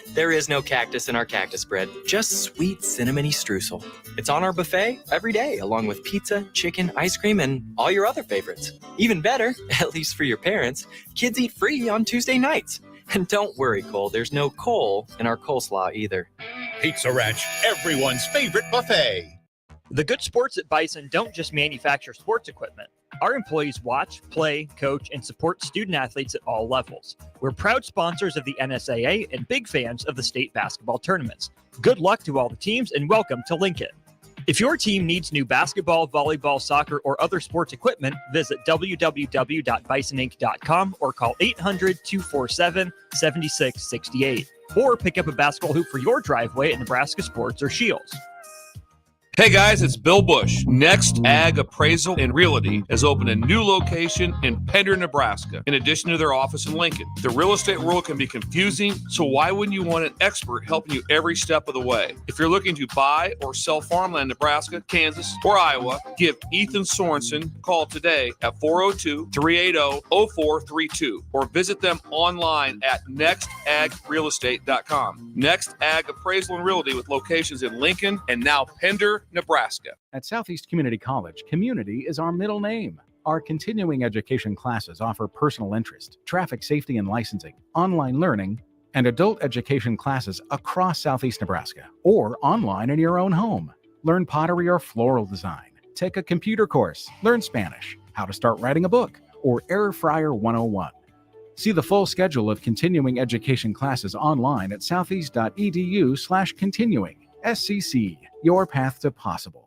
there is no cactus in our cactus bread, just sweet cinnamony streusel. It's on our buffet every day, along with pizza, chicken, ice cream, and all your other favorites. Even better, at least for your parents, kids eat free on Tuesday nights. And don't worry, Cole, there's no coal in our coleslaw either. Pizza Ranch, everyone's favorite buffet. The good sports at Bison don't just manufacture sports equipment. Our employees watch, play, coach, and support student athletes at all levels. We're proud sponsors of the NSAA and big fans of the state basketball tournaments. Good luck to all the teams and welcome to Lincoln. If your team needs new basketball, volleyball, soccer, or other sports equipment, visit www.bisoninc.com or call 800-247-7668. Or pick up a basketball hoop for your driveway at Nebraska Sports or Shields. Hey guys, it's Bill Bush. Next Ag Appraisal and Realty has opened a new location in Pender, Nebraska, in addition to their office in Lincoln. The real estate world can be confusing, so why wouldn't you want an expert helping you every step of the way? If you're looking to buy or sell farmland in Nebraska, Kansas, or Iowa, give Ethan Sorensen a call today at 402-380-0432 or visit them online at nextagrealestate.com. Next Ag Appraisal and Realty with locations in Lincoln and now Pender Nebraska. At Southeast Community College, community is our middle name. Our continuing education classes offer personal interest, traffic safety and licensing, online learning, and adult education classes across Southeast Nebraska or online in your own home. Learn pottery or floral design. Take a computer course. Learn Spanish, how to start writing a book, or Air Fryer 101. See the full schedule of continuing education classes online at southeast.edu/continuing. SCC, your path to possible.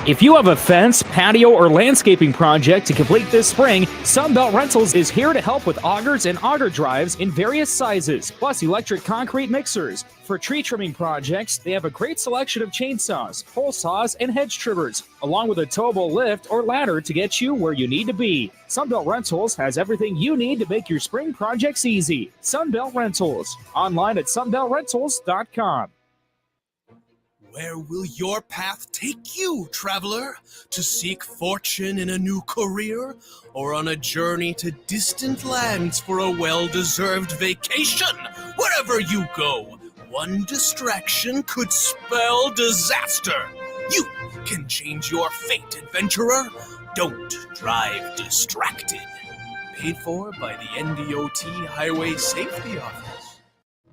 If you have a fence, patio, or landscaping project to complete this spring, Sunbelt Rentals is here to help with augers and auger drives in various sizes, plus electric concrete mixers. For tree trimming projects, they have a great selection of chainsaws, pole saws, and hedge trimmers, along with a towable lift or ladder to get you where you need to be. Sunbelt Rentals has everything you need to make your spring projects easy. Sunbelt Rentals, online at sunbeltrentals.com. Where will your path take you, traveler? To seek fortune in a new career? Or on a journey to distant lands for a well-deserved vacation? Wherever you go, one distraction could spell disaster. You can change your fate, adventurer. Don't drive distracted. Paid for by the NDOT Highway Safety Office.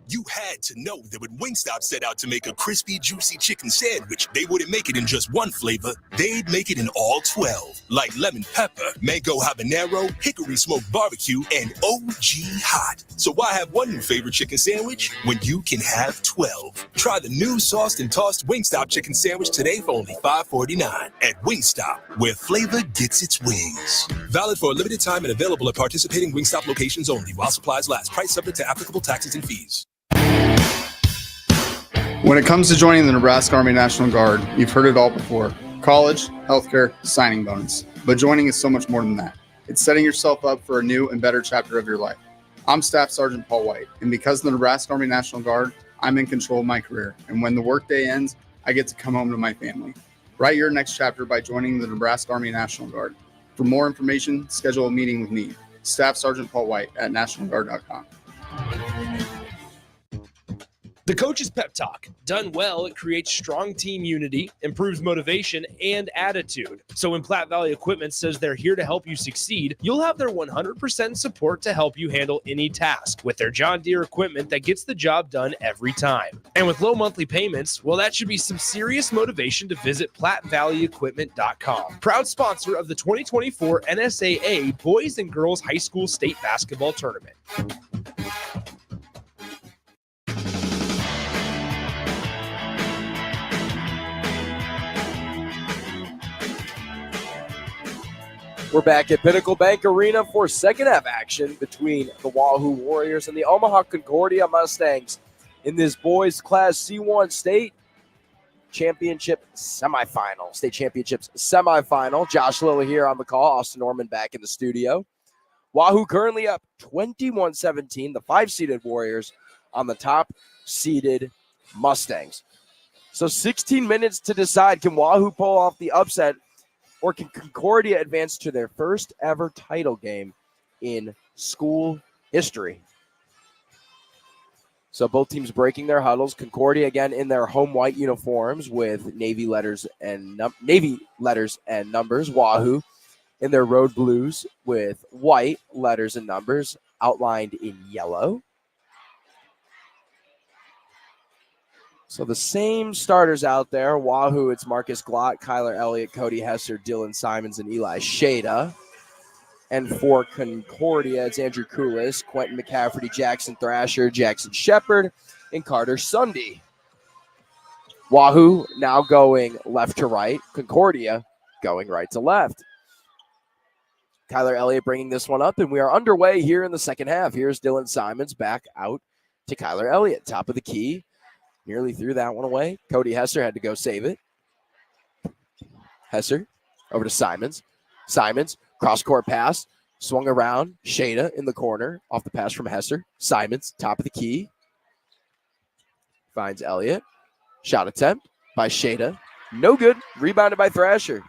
You had to know that when Wingstop set out to make a crispy, juicy chicken sandwich, they wouldn't make it in just one flavor. They'd make it in all 12, like lemon pepper, mango habanero, hickory smoked barbecue, and OG hot. So why have one new favorite chicken sandwich when you can have 12? Try the new sauced and tossed Wingstop chicken sandwich today for only $5.49 at Wingstop, where flavor gets its wings. Valid for a limited time and available at participating Wingstop locations only while supplies last. Price subject to applicable taxes and fees. When it comes to joining the Nebraska Army National Guard, you've heard it all before. College, healthcare, signing bonus. But joining is so much more than that. It's setting yourself up for a new and better chapter of your life. I'm Staff Sergeant Paul White, and because of the Nebraska Army National Guard, I'm in control of my career. And when the workday ends, I get to come home to my family. Write your next chapter by joining the Nebraska Army National Guard. For more information, schedule a meeting with me, Staff Sergeant Paul White at nationalguard.com. The Coach's Pep Talk. Done well, it creates strong team unity, improves motivation, and attitude. So when Platte Valley Equipment says they're here to help you succeed, you'll have their 100% support to help you handle any task with their John Deere equipment that gets the job done every time. And with low monthly payments, well, that should be some serious motivation to visit PlatteValleyEquipment.com. Proud sponsor of the 2024 NSAA Boys and Girls High School State Basketball Tournament. We're back at Pinnacle Bank Arena for second half action between the Wahoo Warriors and the Omaha Concordia Mustangs in this boys class C1 state championship semifinal. State championships semifinal. Josh Lilla here on the call. Austin Norman back in the studio. Wahoo currently up 21-17. The 5-seeded Warriors on the top-seeded Mustangs. So 16 minutes to decide. Can Wahoo pull off the upset, or can Concordia advance to their first ever title game in school history? So both teams breaking their huddles. Concordia again in their home white uniforms with navy letters and numbers. Wahoo in their road blues with white letters and numbers outlined in yellow. So the same starters out there. Wahoo, it's Marcus Glott, Kyler Elliott, Cody Hesser, Dylan Simons, and Eli Shada. And for Concordia, it's Andrew Kulis, Quentin McCafferty, Jackson Thrasher, Jackson Shepard, and Carter Sunday. Wahoo now going left to right. Concordia going right to left. Kyler Elliott bringing this one up, and we are underway here in the second half. Here's Dylan Simons back out to Kyler Elliott, top of the key. Nearly threw that one away. Cody Hesser had to go save it. Hesser over to Simons. Simons, cross-court pass, swung around. Shada in the corner, off the pass from Hesser. Simons, top of the key. Finds Elliott. Shot attempt by Shada. No good. Rebounded by Thrasher.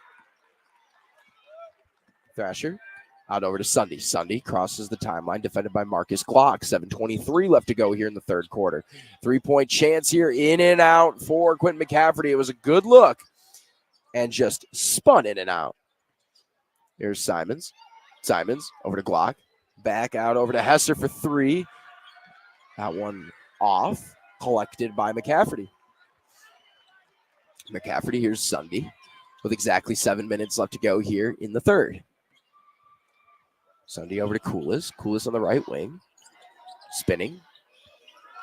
Thrasher out over to Sunday. Sunday crosses the timeline, defended by Marcus Glock. 7:23 left to go here in the third quarter. 3-point chance here, in and out for Quentin McCafferty. It was a good look and just spun in and out. Here's Simons. Simons over to Glock. Back out over to Hesser for three. That one off. Collected by McCafferty. McCafferty, here's Sunday with exactly 7 minutes left to go here in the third. Sunday over to Coolis. Coolis on the right wing. Spinning.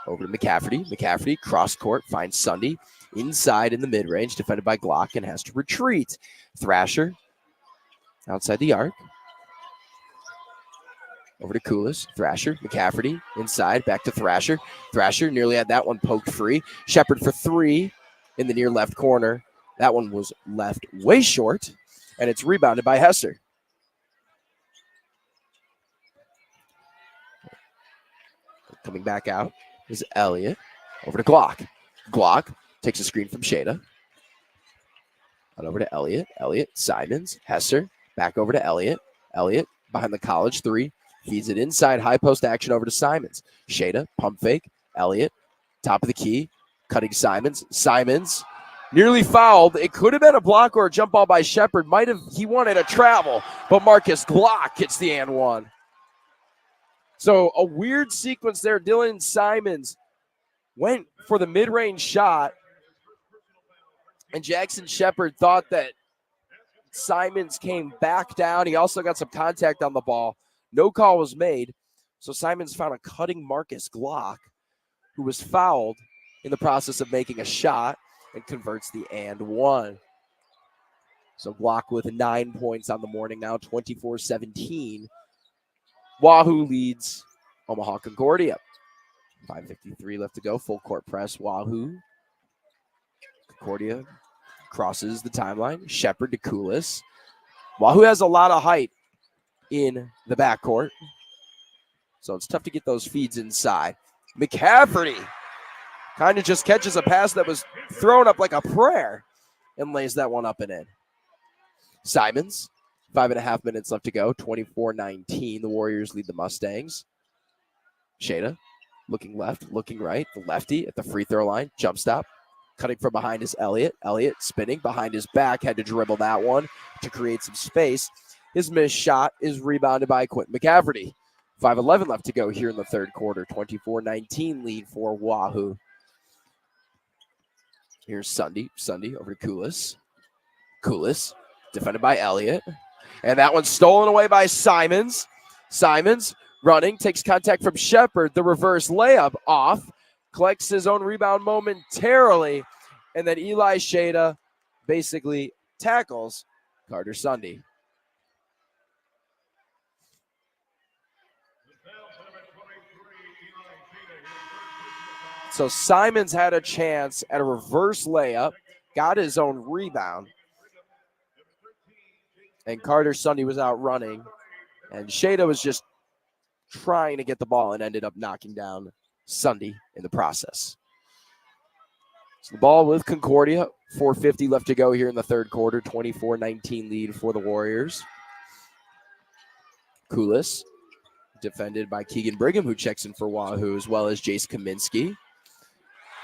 Over to McCafferty. McCafferty, cross court, finds Sunday inside in the mid-range, defended by Glock, and has to retreat. Thrasher outside the arc. Over to Coolis. Thrasher, McCafferty, inside, back to Thrasher. Thrasher nearly had that one poked free. Shepard for three in the near left corner. That one was left way short, and it's rebounded by Hesser. Coming back out is Elliott. Over to Glock. Glock takes a screen from Shada. And over to Elliott. Elliott, Simons, Hesser. Back over to Elliott. Elliott behind the college three. Feeds it inside, high post action over to Simons. Shada, pump fake. Elliott, top of the key. Cutting Simons. Simons nearly fouled. It could have been a block or a jump ball by Shepard. He wanted a travel, but Marcus Glock gets the and one. So a weird sequence there. Dylan Simons went for the mid-range shot, and Jackson Shepard thought that Simons came back down. He also got some contact on the ball. No call was made, so Simons found a cutting Marcus Glock, who was fouled in the process of making a shot, and converts the and one. So Glock with 9 points on the morning now, 24-17. Wahoo leads Omaha Concordia. 5:53 left to go. Full court press. Wahoo. Concordia crosses the timeline. Shepard to Coolis. Wahoo has a lot of height in the backcourt, so it's tough to get those feeds inside. McCafferty kind of just catches a pass that was thrown up like a prayer and lays that one up and in. Simons, 5.5 minutes left to go, 24-19. The Warriors lead the Mustangs. Shada, looking left, looking right. The lefty at the free throw line, jump stop. Cutting from behind is Elliott. Elliott spinning behind his back, had to dribble that one to create some space. His missed shot is rebounded by Quentin McCafferty. 5:11 left to go here in the third quarter. 24-19 lead for Wahoo. Here's Sunday. Sunday over to Coolis. Coolis defended by Elliott. And that one's stolen away by Simons. Simons running, takes contact from Shepard. The reverse layup off. Collects his own rebound momentarily. And then Eli Shada basically tackles Carter Sunday. So Simons had a chance at a reverse layup, got his own rebound, and Carter Sunday was out running, and Shada was just trying to get the ball and ended up knocking down Sunday in the process. So the ball with Concordia, 4:50 left to go here in the third quarter, 24-19 lead for the Warriors. Coolis, defended by Keegan Brigham, who checks in for Wahoo, as well as Jace Kaminsky.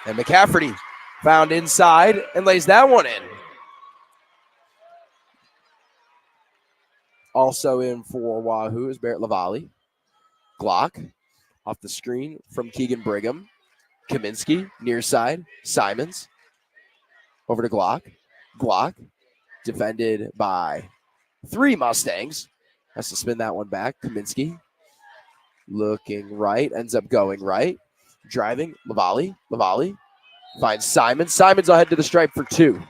And McCafferty found inside and lays that one in. Also in for Wahoo is Barrett Lavallee. Glock off the screen from Keegan Brigham. Kaminsky near side. Simons over to Glock. Glock defended by three Mustangs. Has to spin that one back. Kaminsky looking right, ends up going right. Driving, Lavallee. Lavallee finds Simons. Simons will head to the stripe for two.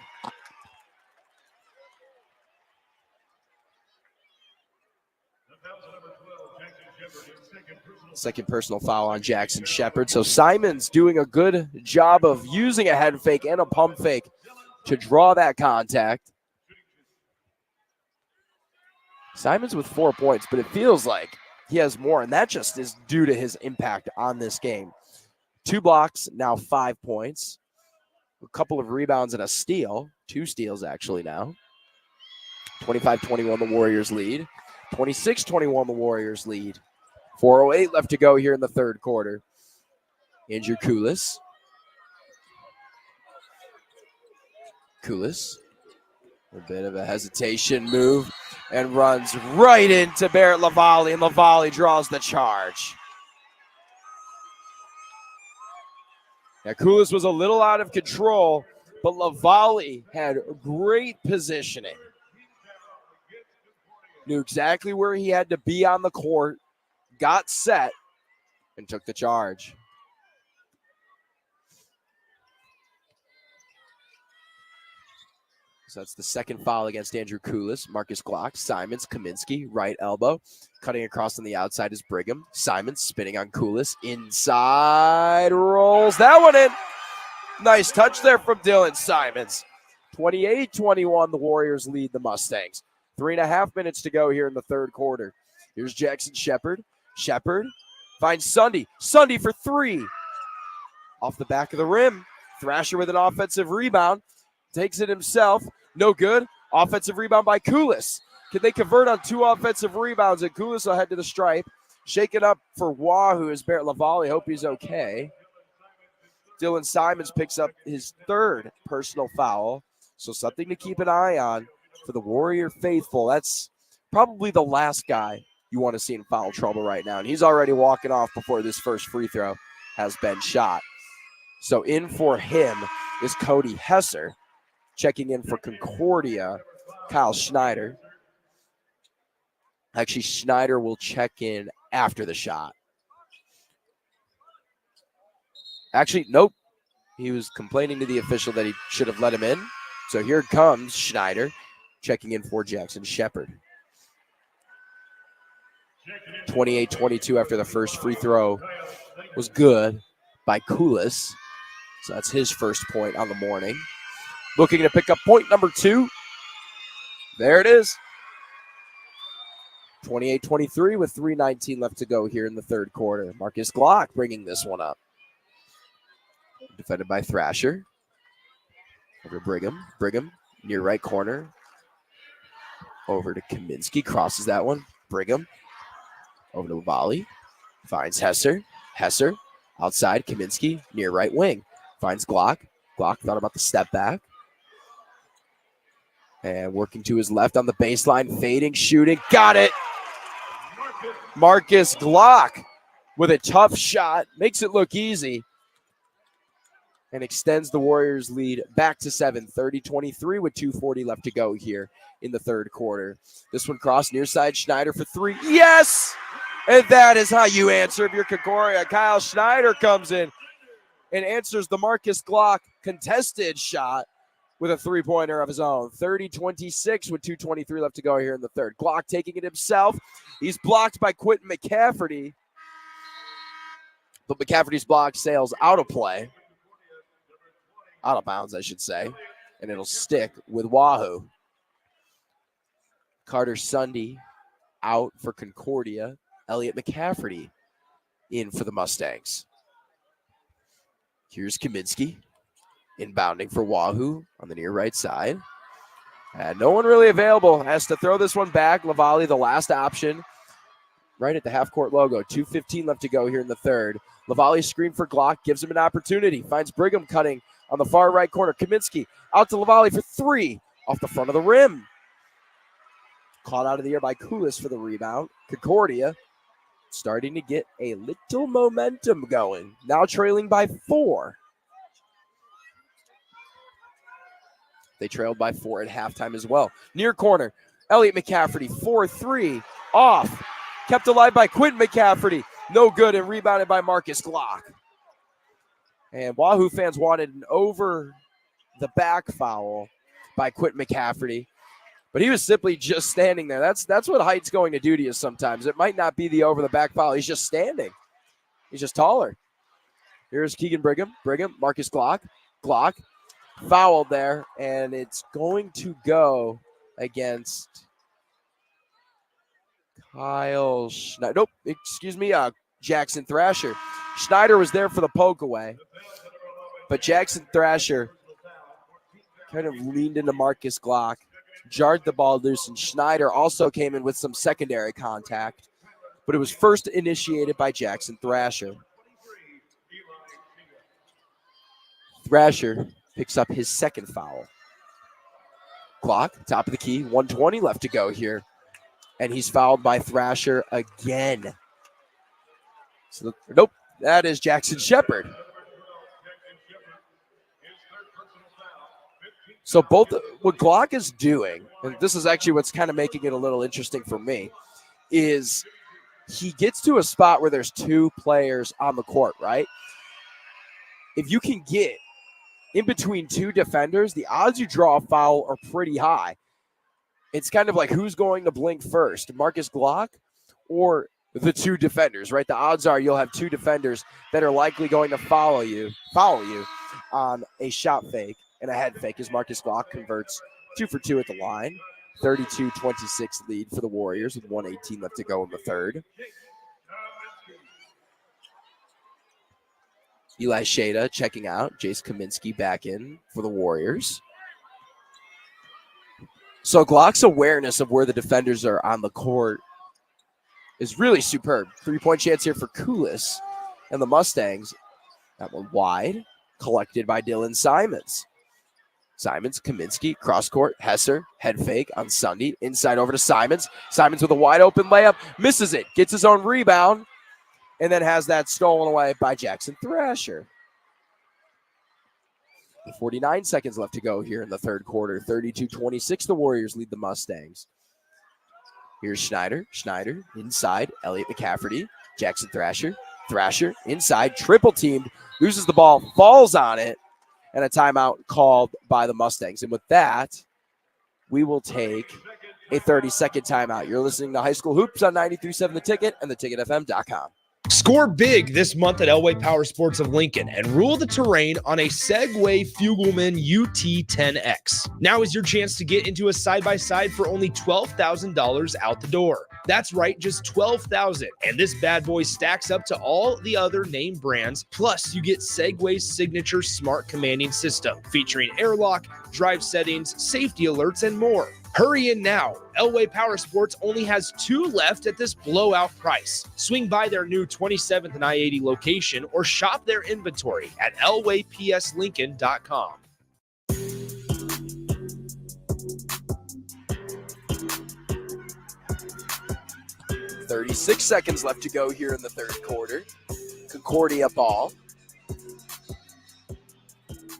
Second personal foul on Jackson Shepard. So Simons doing a good job of using a head fake and a pump fake to draw that contact. Simons with 4 points, but it feels like he has more, and that just is due to his impact on this game. 2 blocks, now 5 points. A couple of rebounds and a steal. 2 steals, actually, now. 25-21, the Warriors lead. 26-21, the Warriors lead. 4:08 left to go here in the third quarter. Andrew Coolis. Coolis A bit of a hesitation move and runs right into Barrett Lavallee, and Lavallee draws the charge. Now, Koulis was a little out of control, but Lavallee had great positioning. Knew exactly where he had to be on the court, got set, and took the charge. So that's the second foul against Andrew Koulis. Marcus Glock, Simons, Kaminsky, right elbow. Cutting across on the outside is Brigham. Simons spinning on Koulis. Inside, rolls that one in. Nice touch there from Dylan Simons. 28-21, the Warriors lead the Mustangs. 3.5 minutes to go here in the third quarter. Here's Jackson Shepard. Shepard finds Sunday. Sunday for three. Off the back of the rim. Thrasher with an offensive rebound. Takes it himself. No good. Offensive rebound by Koulis. Can they convert on 2 offensive rebounds? And Koulis will head to the stripe. Shake it up for Wahoo is Barrett Lavallee. Hope he's okay. Dylan Simons picks up his 3rd personal foul. So something to keep an eye on for the Warrior faithful. That's probably the last guy you want to see in foul trouble right now. And he's already walking off before this first free throw has been shot. So in for him is Cody Hesser. Checking in for Concordia, Kyle Schneider. Actually, Schneider will check in after the shot. Actually, nope. He was complaining to the official that he should have let him in. So here comes Schneider, checking in for Jackson Shepard. 28-22 after the first free throw was good by Koulis. So that's his first point on the morning. Looking to pick up point number 2. There it is. 28-23 with 3:19 left to go here in the third quarter. Marcus Glock bringing this one up. Defended by Thrasher. Over Brigham. Brigham near right corner. Over to Kaminsky. Crosses that one. Brigham. Over to Lavallee. Finds Hesser. Hesser outside. Kaminsky near right wing. Finds Glock. Glock thought about the step back. And working to his left on the baseline. Fading, shooting. Got it. Marcus Glock with a tough shot. Makes it look easy. And extends the Warriors' lead back to 7. 30-23 with 2:40 left to go here in the third quarter. This one crossed near side. Schneider for 3. Yes! And that is how you answer if you're Concordia. Kyle Schneider comes in and answers the Marcus Glock contested shot with a 3-pointer of his own. 30-26 with 2:23 left to go here in the third. Glock taking it himself. He's blocked by Quentin McCafferty. But McCafferty's block sails out of play. Out of bounds, I should say. And it'll stick with Wahoo. Carter Sunday out for Concordia. Elliot McCafferty in for the Mustangs. Here's Kaminsky. Inbounding for Wahoo on the near right side. And no one really available. Has to throw this one back. Lavallee, the last option. Right at the half-court logo. 2:15 left to go here in the third. Lavallee screen for Glock. Gives him an opportunity. Finds Brigham cutting on the far right corner. Kaminsky out to Lavallee for 3. Off the front of the rim. Caught out of the air by Koulis for the rebound. Concordia starting to get a little momentum going. Now trailing by 4. They trailed by 4 at halftime as well. Near corner, Elliot McCafferty, 4-3, off. Kept alive by Quentin McCafferty. No good, and rebounded by Marcus Glock. And Wahoo fans wanted an over-the-back foul by Quentin McCafferty. But he was simply just standing there. That's what height's going to do to you sometimes. It might not be the over-the-back foul. He's just standing. He's just taller. Here's Keegan Brigham. Brigham, Marcus Glock. Glock. Fouled there, and it's going to go against Kyle Schneider. Nope, excuse me, Jackson Thrasher. Schneider was there for the poke away, but Jackson Thrasher kind of leaned into Marcus Glock, jarred the ball loose, and Schneider also came in with some secondary contact, but it was first initiated by Jackson Thrasher. Thrasher picks up his second foul. Clock, top of the key, 1:20 left to go here. And he's fouled by Thrasher again. So, nope, that is Jackson Shepard. So both what Glock is doing, and this is actually what's kind of making it a little interesting for me, is he gets to a spot where there's two players on the court, right? If you can get in between two defenders, the odds you draw a foul are pretty high. It's kind of like who's going to blink first, Marcus Glock or the two defenders, right? The odds are you'll have two defenders that are likely going to follow you on a shot fake and a head fake as Marcus Glock converts 2 for 2 at the line. 32-26 lead for the Warriors with 1:18 left to go in the third. Eli Shada checking out. Jace Kaminsky back in for the Warriors. So Glock's awareness of where the defenders are on the court is really superb. 3-point chance here for Koulis and the Mustangs. That one wide, collected by Dylan Simons. Simons, Kaminsky, cross court, Hesser, head fake on Sunday, inside over to Simons. Simons with a wide open layup, misses it, gets his own rebound, and then has that stolen away by Jackson Thrasher. 49 seconds left to go here in the third quarter. 32-26, the Warriors lead the Mustangs. Here's Schneider. Schneider inside. Elliott McCafferty. Jackson Thrasher. Thrasher inside. Triple teamed. Loses the ball. Falls on it. And a timeout called by the Mustangs. And with that, we will take a 30-second timeout. You're listening to High School Hoops on 93.7 The Ticket and theticketfm.com. Score big this month at Elway Power Sports of Lincoln and rule the terrain on a Segway Fugelman UT10X. Now is your chance to get into a side-by-side for only $12,000 out the door. That's right, just $12,000. And this bad boy stacks up to all the other name brands. Plus, you get Segway's signature smart commanding system featuring airlock, drive settings, safety alerts, and more. Hurry in now. Elway Power Sports only has 2 left at this blowout price. Swing by their new 27th and I-80 location or shop their inventory at elwaypslincoln.com. 36 seconds left to go here in the third quarter. Concordia ball.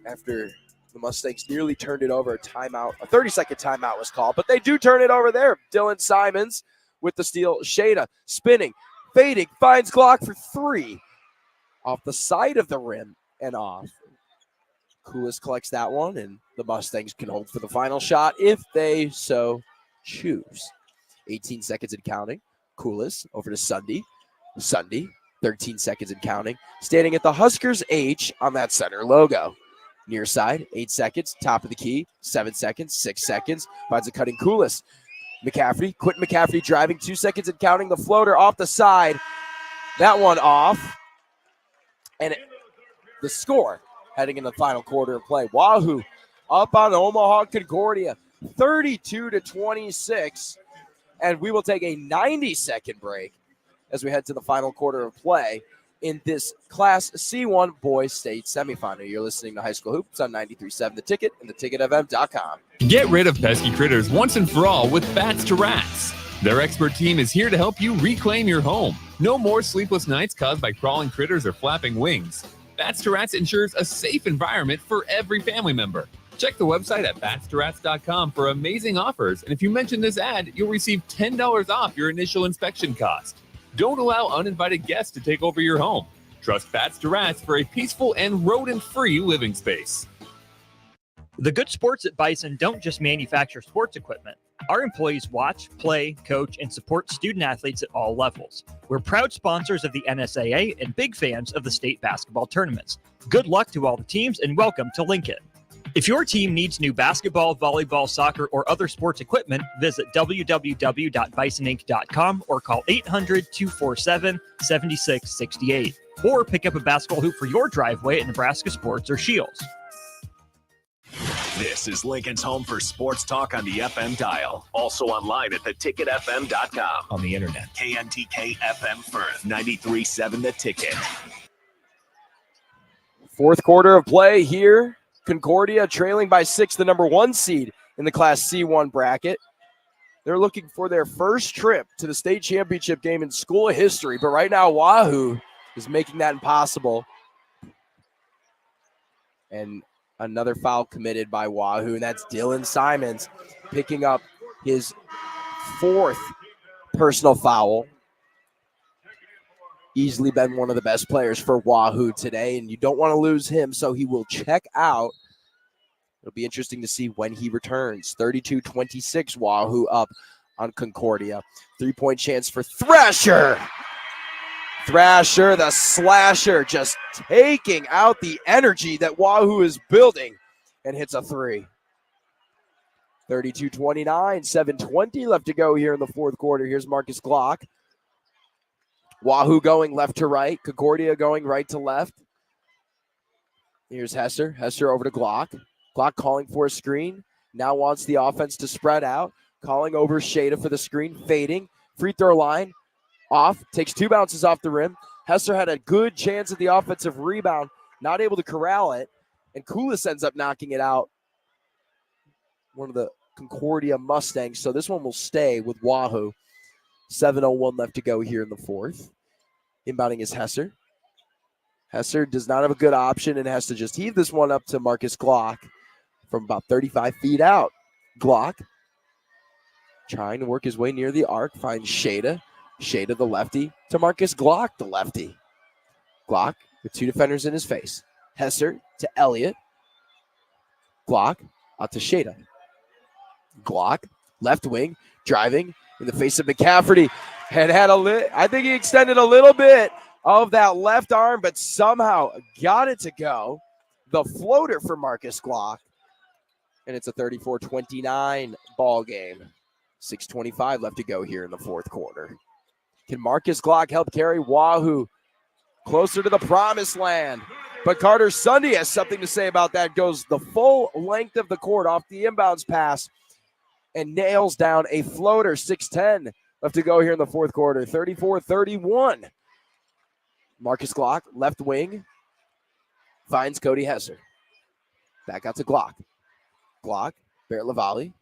After the Mustangs nearly turned it over, a 30-second timeout was called, but they do turn it over there. Dylan Simons with the steal. Shada spinning, fading, finds Glock for 3. Off the side of the rim and off. Koulis collects that one, and the Mustangs can hold for the final shot if they so choose. 18 seconds and counting. Koulis over to Sunday. Sunday, 13 seconds and counting. Standing at the Huskers H on that center logo. Near side, 8 seconds. Top of the key, 7 seconds, 6 seconds. Finds a cutting Koulis. McCafferty, Quentin McCafferty driving, 2 seconds and counting. The floater off the side. That one off. And the score heading in the final quarter of play. Wahoo up on Omaha Concordia, 32-26. And we will take a 90-second break as we head to the final quarter of play in this Class C1 Boys State semifinal. You're listening to High School Hoops on 93.7 The Ticket and theticketfm.com. Get rid of pesky critters once and for all with Bats to Rats. Their expert team is here to help you reclaim your home. No more sleepless nights caused by crawling critters or flapping wings. Bats to Rats ensures a safe environment for every family member. Check the website at batstoRats.com for amazing offers, and if you mention this ad, you'll receive $10 off your initial inspection cost. Don't allow uninvited guests to take over your home. Trust Bats to Rats for a peaceful and rodent-free living space. The good sports at Bison don't just manufacture sports equipment. Our employees watch, play, coach, and support student athletes at all levels. We're proud sponsors of the NSAA and big fans of the state basketball tournaments. Good luck to all the teams and welcome to Lincoln. If your team needs new basketball, volleyball, soccer, or other sports equipment, visit www.bisoninc.com or call 800-247-7668. Or pick up a basketball hoop for your driveway at Nebraska Sports or Shields. This is Lincoln's home for sports talk on the FM dial. Also online at theticketfm.com. On the internet. KNTK FM Firth, 93.7 The Ticket. Fourth quarter of play here. Concordia trailing by 6, the number 1 seed in the Class C1 bracket. They're looking for their first trip to the state championship game in school history, but right now Wahoo is making that impossible. And another foul committed by Wahoo, and that's Dylan Simons picking up his 4th personal foul. Easily been one of the best players for Wahoo today, and you don't want to lose him, so he will check out. It'll be interesting to see when he returns. 32-26, Wahoo up on Concordia. 3-point chance for Thrasher. Thrasher, the slasher, just taking out the energy that Wahoo is building and hits a 3. 32-29, 7:20 left to go here in the fourth quarter. Here's Marcus Glock. Wahoo going left to right. Concordia going right to left. Here's Hesser. Hesser over to Glock. Glock calling for a screen. Now wants the offense to spread out. Calling over Shada for the screen. Fading. Free throw line. Off. Takes 2 bounces off the rim. Hesser had a good chance at the offensive rebound. Not able to corral it. And Koulis ends up knocking it out. One of the Concordia Mustangs. So this one will stay with Wahoo. 7:01 left to go here in the fourth. Inbounding is Hesser. Hesser does not have a good option and has to just heave this one up to Marcus Glock from about 35 feet out. Glock trying to work his way near the arc, finds Shada. Shada, the lefty, to Marcus Glock, the lefty. Glock with 2 defenders in his face. Hesser to Elliott. Glock out to Shada. Glock, left wing, driving in the face of McCafferty. And had I think he extended a little bit of that left arm, but somehow got it to go. The floater for Marcus Glock. And it's a 34-29 ball game. 6:25 left to go here in the fourth quarter. Can Marcus Glock help carry Wahoo closer to the promised land? But Carter Sunday has something to say about that. Goes the full length of the court off the inbounds pass and nails down a floater. 6:10 left to go here in the fourth quarter. 34-31. Marcus Glock, left wing, finds Cody Hesser. Back out to Glock. Glock, Barrett Lavallee.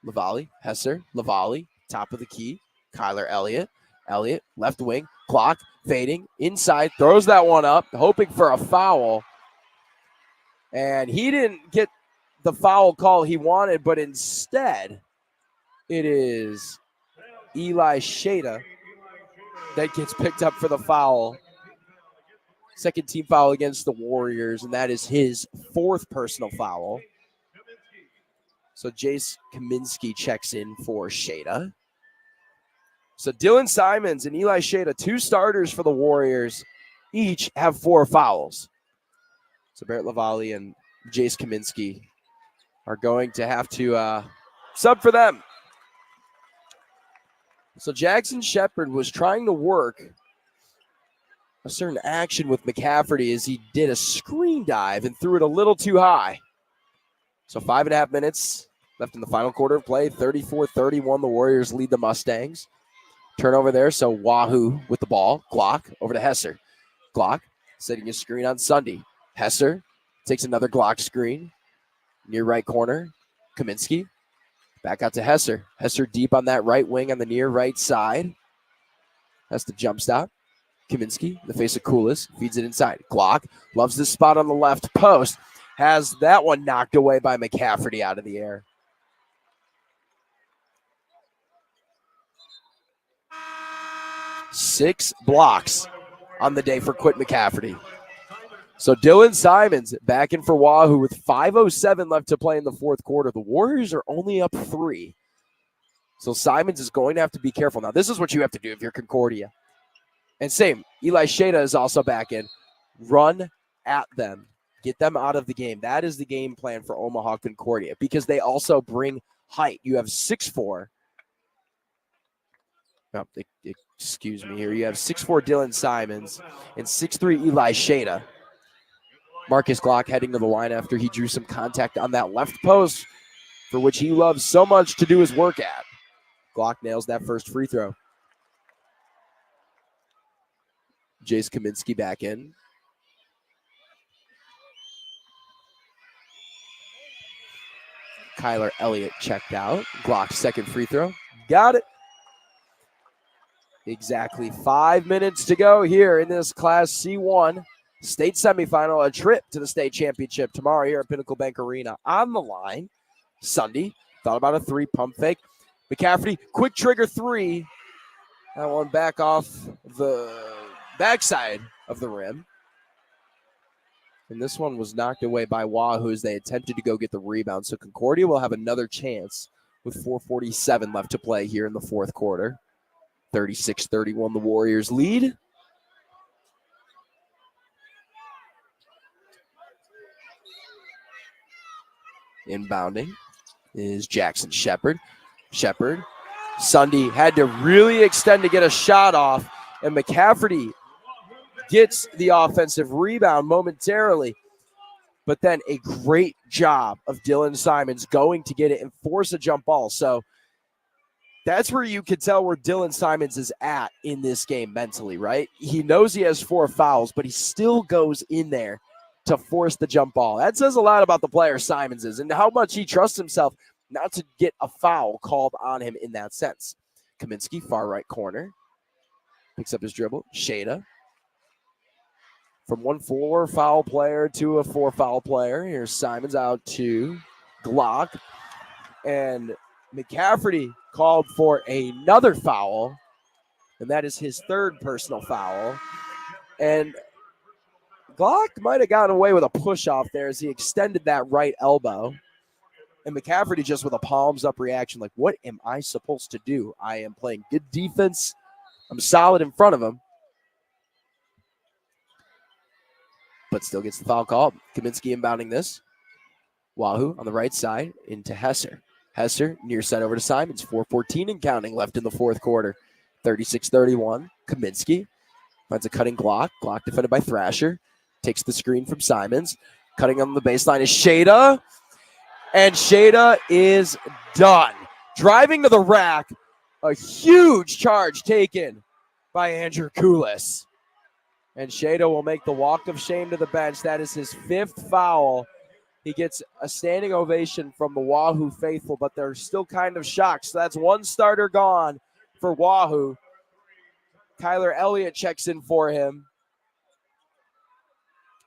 Lavallee, Hesser, Lavallee, top of the key. Kyler Elliott. Elliott, left wing. Glock, fading, inside, throws that one up, hoping for a foul. And he didn't get the foul call he wanted, but instead, it is Eli Shada that gets picked up for the foul. Second team foul against the Warriors, and that is his 4th personal foul. So Jace Kaminsky checks in for Shada. So Dylan Simons and Eli Shada, 2 starters for the Warriors, each have 4 fouls. So Barrett Lavallee and Jace Kaminsky are going to have to sub for them. So Jackson Shepard was trying to work a certain action with McCafferty as he did a screen dive and threw it a little too high. So 5.5 minutes left in the final quarter of play. 34-31, the Warriors lead the Mustangs. Turnover there, so Wahoo with the ball. Glock over to Hesser. Glock setting a screen on Sunday. Hesser takes another Glock screen. Near right corner, Kaminsky. Back out to Hesser. Hesser deep on that right wing on the near right side. That's the jump stop. Kaminsky, in the face of Koulis, feeds it inside. Glock loves this spot on the left post. Has that one knocked away by McCafferty out of the air. Six blocks on the day for Quint McCafferty. So Dylan Simons back in for Wahoo with 5:07 left to play in the fourth quarter. The Warriors are only up 3. So Simons is going to have to be careful. Now, this is what you have to do if you're Concordia. And same, Eli Shada is also back in. Run at them. Get them out of the game. That is the game plan for Omaha Concordia because they also bring height. You have 6'4". Oh, excuse me here. You have 6'4" Dylan Simons and 6'3" Eli Shada. Marcus Glock heading to the line after he drew some contact on that left post for which he loves so much to do his work at. Glock nails that first free throw. Jace Kaminsky back in. Kyler Elliott checked out. Glock's second free throw. Got it. Exactly 5 minutes to go here in this Class C1 state semifinal. A trip to the state championship tomorrow here at Pinnacle Bank Arena. On the line, Sunday. Thought about a three, pump fake. McCafferty, quick trigger three. That one back off the backside of the rim. And this one was knocked away by Wahoo as they attempted to go get the rebound. So Concordia will have another chance with 4:47 left to play here in the fourth quarter. 36-31 the Warriors lead. Inbounding is Jackson Shepard. Sunday had to really extend to get a shot off, and McCafferty gets the offensive rebound momentarily. But then a great job of Dylan Simons going to get it and force a jump ball. So that's where you can tell where Dylan Simons is at in this game mentally, right? He knows he has 4 fouls, but he still goes in there to force the jump ball. That says a lot about the player Simons is and how much he trusts himself not to get a foul called on him in that sense. Kaminsky, far right corner. Picks up his dribble. Shada. From 1 4-foul player to a 4-foul player. Here's Simons out to Glock. And McCafferty called for another foul. And that is his third personal foul. And Glock might have gotten away with a push-off there as he extended that right elbow. And McCafferty just with a palms-up reaction, like, what am I supposed to do? I am playing good defense. I'm solid in front of him. But still gets the foul call. Kaminsky inbounding this. Wahoo on the right side into Hesser. Hesser near side over to Simons. 4:14 and counting left in the fourth quarter. 36-31. Kaminsky finds a cutting Glock. Glock defended by Thrasher. Takes the screen from Simons. Cutting on the baseline is Shada. And Shada is done. Driving to the rack. A huge charge taken by Andrew Kulis. And Shada will make the walk of shame to the bench. That is his 5th foul. He gets a standing ovation from the Wahoo faithful, but they're still kind of shocked. So that's 1 starter gone for Wahoo. Kyler Elliott checks in for him.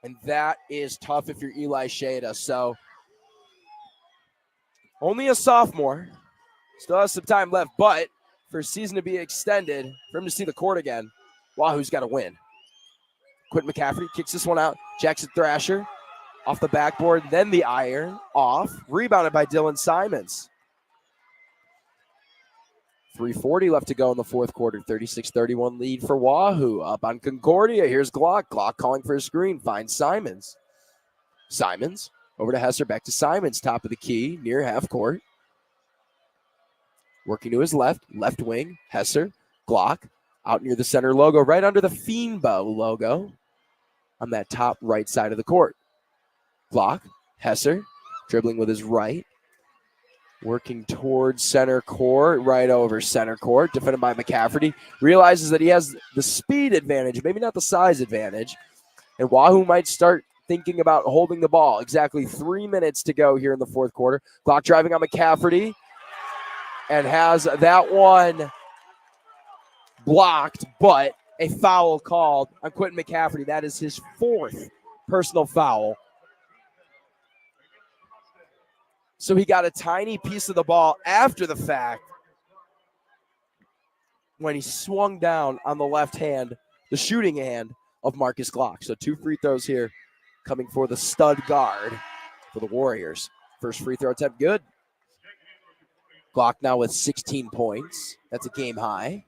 And that is tough if you're Eli Shada. So only a sophomore. Still has some time left, but for a season to be extended, for him to see the court again, Wahoo's got to win. Quentin McCafferty kicks this one out. Jackson Thrasher off the backboard, then the iron off. Rebounded by Dylan Simons. 3:40 left to go in the fourth quarter. 36-31 lead for Wahoo. Up on Concordia. Here's Glock. Glock calling for a screen. Finds Simons. Simons over to Hesser. Back to Simons. Top of the key. Near half court. Working to his left. Left wing. Hesser. Glock. Out near the center logo. Right under the Fiendbo logo. On that top right side of the court. Glock. Hesser. Dribbling with his right. Working towards center court, right over center court, defended by McCafferty. Realizes that he has the speed advantage, maybe not the size advantage. And Wahoo might start thinking about holding the ball. Exactly 3 minutes to go here in the fourth quarter. Clock driving on McCafferty. And has that one blocked, but a foul called on Quentin McCafferty. That is his 4th personal foul. So he got a tiny piece of the ball after the fact when he swung down on the left hand, the shooting hand of Marcus Glock. So 2 free throws here coming for the stud guard for the Warriors. First free throw attempt, good. Glock now with 16 points. That's a game high.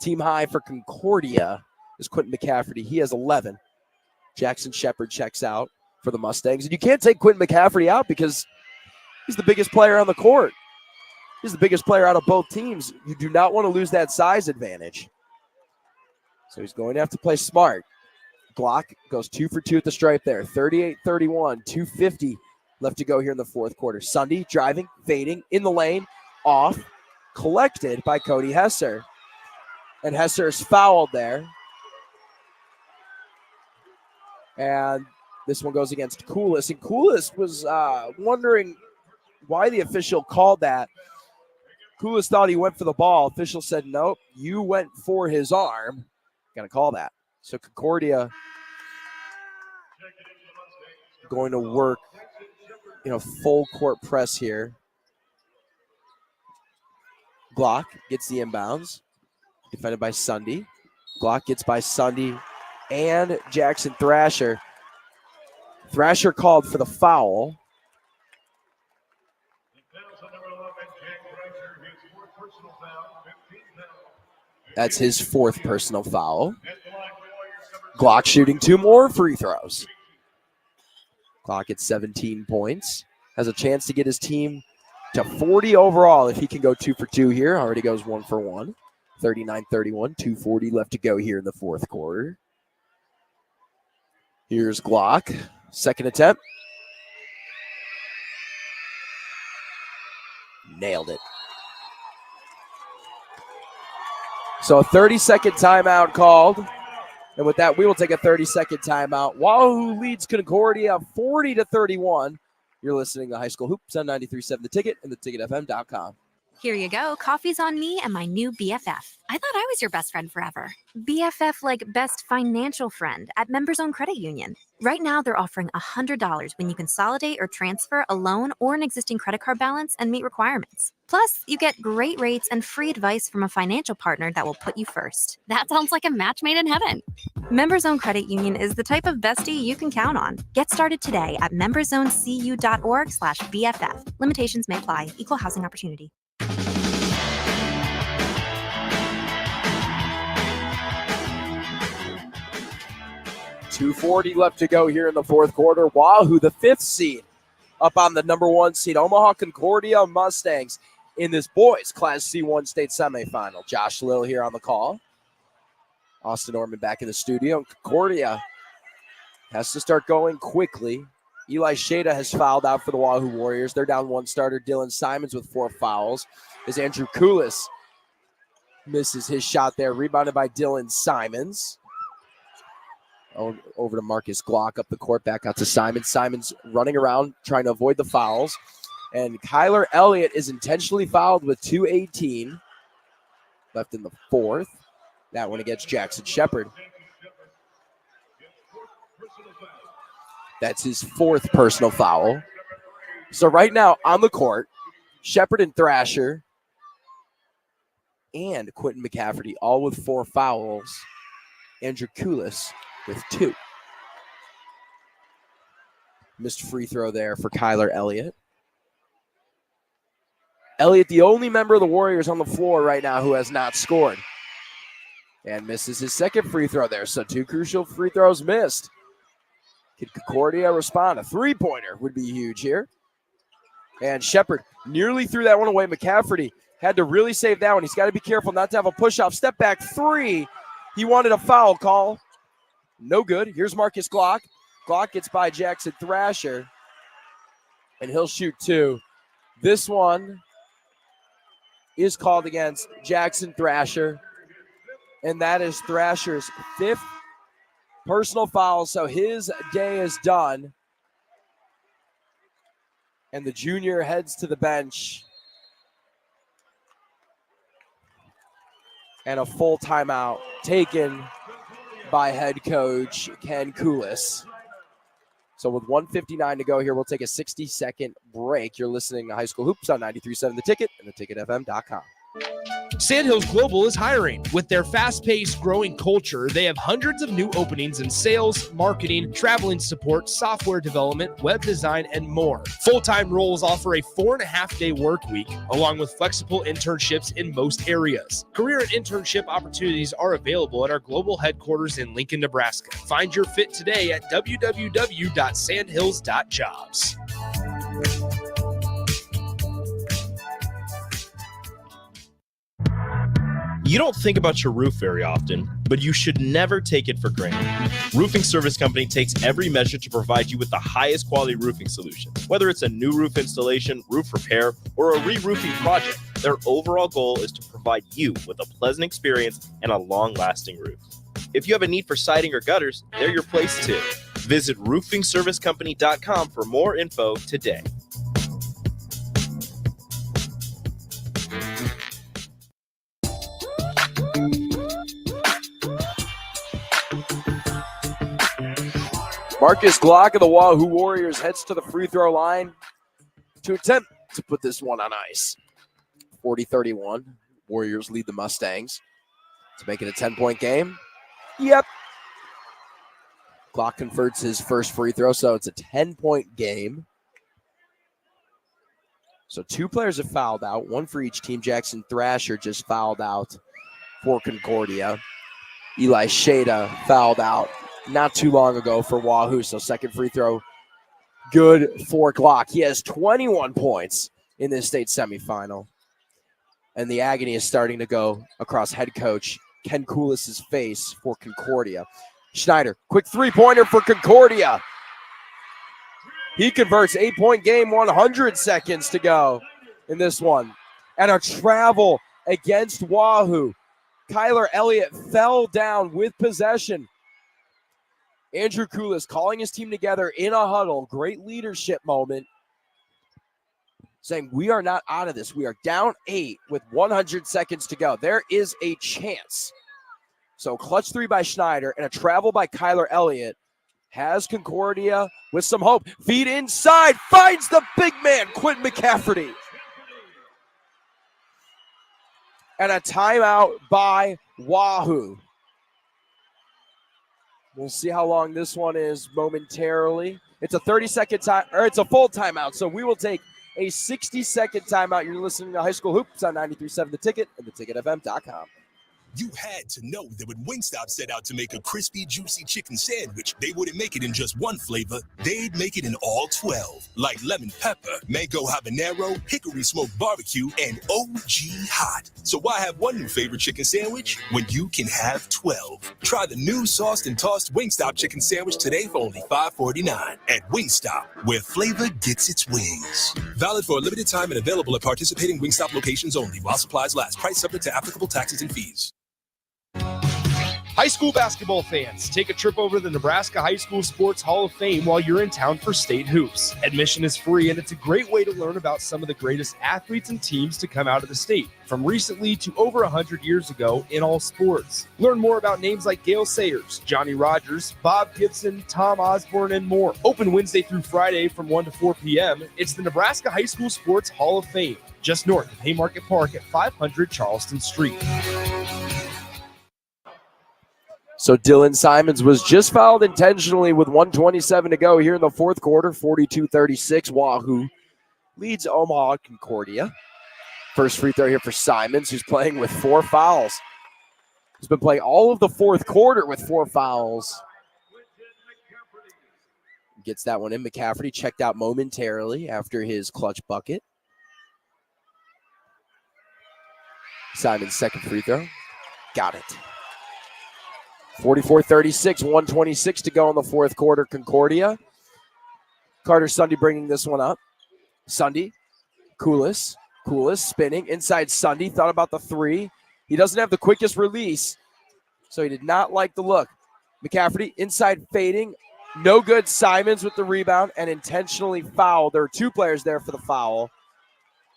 Team high for Concordia is Quentin McCafferty. He has 11. Jackson Shepard checks out for the Mustangs. And you can't take Quentin McCafferty out because he's the biggest player on the court. He's the biggest player out of both teams. You do not want to lose that size advantage. So he's going to have to play smart. Glock goes 2 for 2 at the stripe there. 38-31, 2:50 left to go here in the fourth quarter. Sunday driving, fading, in the lane, off, collected by Cody Hesser. And Hesser is fouled there. And this one goes against Kulis. And Kulis was wondering why the official called that. Koulis thought he went for the ball. Official said, nope, you went for his arm. Got to call that. So Concordia going to work, full court press here. Glock gets the inbounds. Defended by Sunday. Glock gets by Sunday and Jackson Thrasher. Thrasher called for the foul. That's his fourth personal foul. Glock shooting 2 more free throws. Glock at 17 points. Has a chance to get his team to 40 overall if he can go 2 for 2 here. Already goes 1 for 1. 39-31, 2:40 left to go here in the fourth quarter. Here's Glock. Second attempt. Nailed it. So a 30-second timeout called. And with that, we will take a 30-second timeout. Wahoo leads Concordia 40-31. You're listening to High School Hoops on 93.7 The Ticket and theticketfm.com. Here you go. Coffee's on me and my new BFF. I thought I was your best friend forever. BFF like best financial friend at Members Own Credit Union. Right now, they're offering $100 when you consolidate or transfer a loan or an existing credit card balance and meet requirements. Plus, you get great rates and free advice from a financial partner that will put you first. That sounds like a match made in heaven. Members Own Credit Union is the type of bestie you can count on. Get started today at memberzonecu.org/BFF. Limitations may apply. Equal housing opportunity. .240 left to go here in the fourth quarter. Wahoo, the 5th seed, up on the number 1 seed. Omaha Concordia Mustangs in this boys Class C1 state semifinal. Josh Lill here on the call. Austin Norman back in the studio. And Concordia has to start going quickly. Eli Shada has fouled out for the Wahoo Warriors. They're down 1 starter. Dylan Simons with 4 fouls. As Andrew Koulis misses his shot there. Rebounded by Dylan Simons. Over to Marcus Glock up the court, back out to Simons. Simons running around, trying to avoid the fouls. And Kyler Elliott is intentionally fouled with 2:18 left in the fourth. That one against Jackson Shepard. That's his 4th personal foul. So right now on the court, Shepard and Thrasher and Quentin McCafferty all with 4 fouls. Andrew Koulis with 2. Missed free throw there for Kyler Elliott. Elliott, the only member of the Warriors on the floor right now who has not scored. And misses his 2nd free throw there. So 2 crucial free throws missed. Can Concordia respond? A 3-pointer would be huge here. And Shepard nearly threw that one away. McCafferty had to really save that one. He's got to be careful not to have a push-off. Step back 3. He wanted a foul call. No good. Here's Marcus Glock. Glock gets by Jackson Thrasher. And he'll shoot 2. This one is called against Jackson Thrasher. And that is Thrasher's 5th personal foul. So his day is done. And the junior heads to the bench. And a full timeout taken by head coach Ken Koulis. So with 1:59 to go here, we'll take a 60-second break. You're listening to High School Hoops on 93.7 The Ticket and theticketfm.com. Sandhills Global is hiring. With their fast-paced, growing culture, they have hundreds of new openings in sales, marketing, traveling support, software development, web design, and more. Full-time roles offer a 4.5-day work week, along with flexible internships in most areas. Career and internship opportunities are available at our global headquarters in Lincoln, Nebraska. Find your fit today at www.sandhills.jobs. You don't think about your roof very often, but you should never take it for granted. Roofing Service Company takes every measure to provide you with the highest quality roofing solution. Whether it's a new roof installation, roof repair, or a re-roofing project, their overall goal is to provide you with a pleasant experience and a long-lasting roof. If you have a need for siding or gutters, they're your place too. Visit roofingservicecompany.com for more info today. Marcus Glock of the Wahoo Warriors heads to the free throw line to attempt to put this one on ice. 40-31. Warriors lead the Mustangs to make it a 10-point game. Yep. Glock converts his first free throw, so it's a 10-point game. So 2 players have fouled out, 1 for each team. Jackson Thrasher just fouled out for Concordia. Eli Shada fouled out not too long ago for Wahoo, so second free throw good for Glock. He has 21 points in this state semifinal. And the agony is starting to go across head coach Ken Coulis' face for Concordia. Schneider, quick three-pointer for Concordia. He converts, 8-point game, 100 seconds to go in this one. And a travel against Wahoo. Kyler Elliott fell down with possession. Andrew Coulis calling his team together in a huddle. Great leadership moment. Saying, we are not out of this. We are down 8 with 100 seconds to go. There is a chance. So clutch 3 by Schneider and a travel by Kyler Elliott has Concordia with some hope. Feed inside, finds the big man, Quentin McCafferty. And a timeout by Wahoo. We'll see how long this one is momentarily. It's a 30-second time, or it's a full timeout. So we will take a 60-second timeout. You're listening to High School Hoops on 93.7 The Ticket and theticketfm.com. You had to know that when Wingstop set out to make a crispy, juicy chicken sandwich, they wouldn't make it in just one flavor. They'd make it in all 12, like lemon pepper, mango habanero, hickory smoked barbecue, and OG hot. So why have one new favorite chicken sandwich when you can have 12? Try the new sauced and tossed Wingstop chicken sandwich today for only $5.49 at Wingstop, where flavor gets its wings. Valid for a limited time and available at participating Wingstop locations only while supplies last. Price subject to applicable taxes and fees. High school basketball fans, take a trip over to the Nebraska High School Sports Hall of Fame while you're in town for state hoops. Admission is free, and it's a great way to learn about some of the greatest athletes and teams to come out of the state, from recently to over 100 years ago in all sports. Learn more about names like Gale Sayers, Johnny Rogers, Bob Gibson, Tom Osborne, and more. Open Wednesday through Friday from 1 to 4 p.m. It's the Nebraska High School Sports Hall of Fame, just north of Haymarket Park at 500 Charleston Street. So Dylan Simons was just fouled intentionally with 1:27 to go here in the fourth quarter. 42-36. Wahoo leads Omaha Concordia. First free throw here for Simons, who's playing with 4 fouls. He's been playing all of the fourth quarter with 4 fouls. Gets that one in. McCafferty checked out momentarily after his clutch bucket. Simons' second free throw. Got it. 44-36, 1:26 to go in the fourth quarter. Concordia. Carter Sunday bringing this one up. Sunday, Coulis spinning inside Sunday. Thought about the 3. He doesn't have the quickest release, so he did not like the look. McCafferty inside fading. No good. Simons with the rebound and intentionally fouled. There are 2 players there for the foul.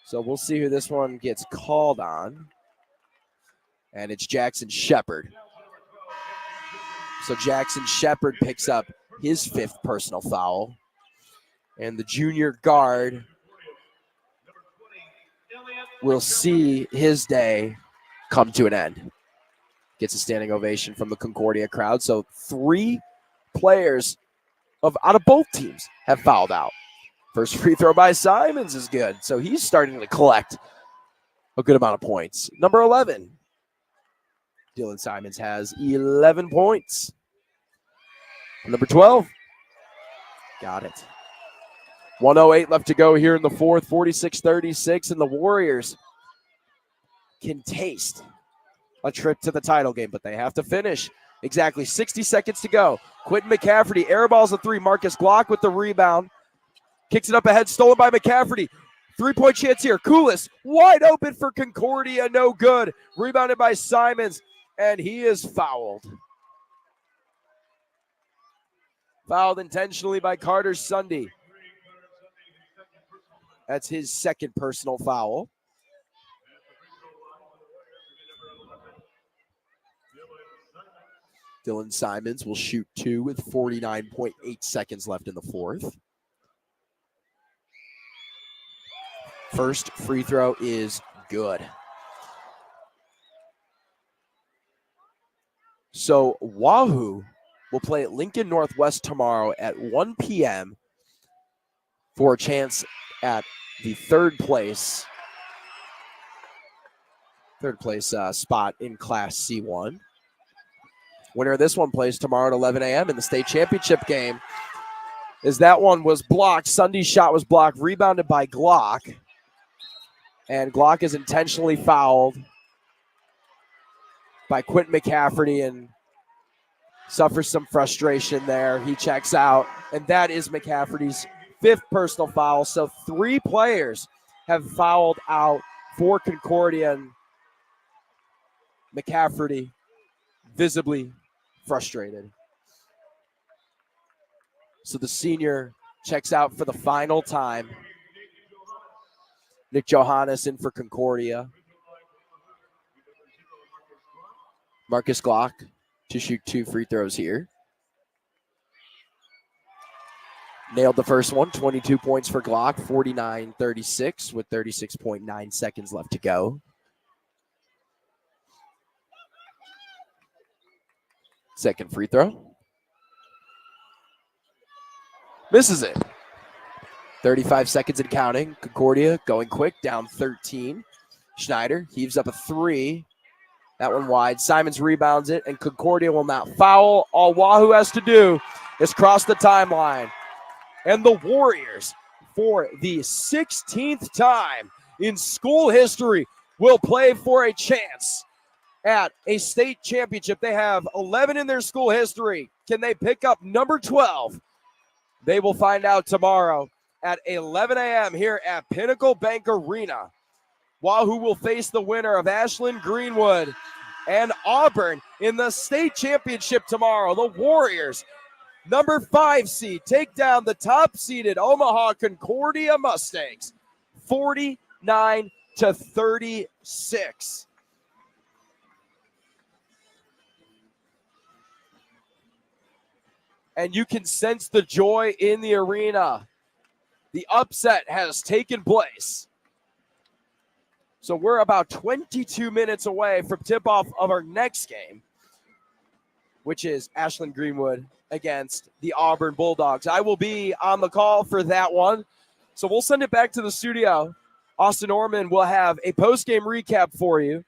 So we'll see who this one gets called on. And it's Jackson Shepard. So Jackson Shepard picks up his 5th personal foul. And the junior guard will see his day come to an end. Gets a standing ovation from the Concordia crowd. So 3 players out of both teams have fouled out. First free throw by Simons is good. So he's starting to collect a good amount of points. Number 11. Dylan Simons has 11 points. Number 12. Got it. 1:08 left to go here in the fourth. 46-36, and the Warriors can taste a trip to the title game, but they have to finish. Exactly 60 seconds to go. Quentin McCafferty airballs a 3. Marcus Glock with the rebound. Kicks it up ahead, stolen by McCafferty. 3-point chance here. Coulis wide open for Concordia, no good. Rebounded by Simons, and he is fouled. Fouled intentionally by Carter Sunday. That's his 2nd personal foul. Dylan Simons will shoot 2 with 49.8 seconds left in the fourth. First free throw is good. So Wahoo will play at Lincoln Northwest tomorrow at 1 p.m. for a chance at the third place spot in Class C1. Winner of this one plays tomorrow at 11 a.m. in the state championship game. As that one was blocked, Sunday's shot was blocked, rebounded by Glock. And Glock is intentionally fouled by Quentin McCafferty and suffers some frustration there. He checks out, and that is McCafferty's 5th personal foul. So 3 players have fouled out for Concordia, and McCafferty visibly frustrated. So the senior checks out for the final time. Nick Johannes in for Concordia. Marcus Glock to shoot 2 free throws here. Nailed the first one, 22 points for Glock, 49-36 with 36.9 seconds left to go. Second free throw. Misses it. 35 seconds and counting. Concordia going quick, down 13. Schneider heaves up a 3. That one wide. Simons rebounds it, and Concordia will not foul. All Wahoo has to do is cross the timeline. And the Warriors, for the 16th time in school history, will play for a chance at a state championship. They have 11 in their school history. Can they pick up number 12? They will find out tomorrow at 11 a.m. here at Pinnacle Bank Arena. Wahoo will face the winner of Ashland Greenwood and Auburn in the state championship tomorrow. The Warriors, number 5 seed, take down the top-seeded Omaha Concordia Mustangs, 49-36. And you can sense the joy in the arena. The upset has taken place. So we're about 22 minutes away from tip-off of our next game, which is Ashland Greenwood against the Auburn Bulldogs. I will be on the call for that one. So we'll send it back to the studio. Austin Orman will have a post-game recap for you.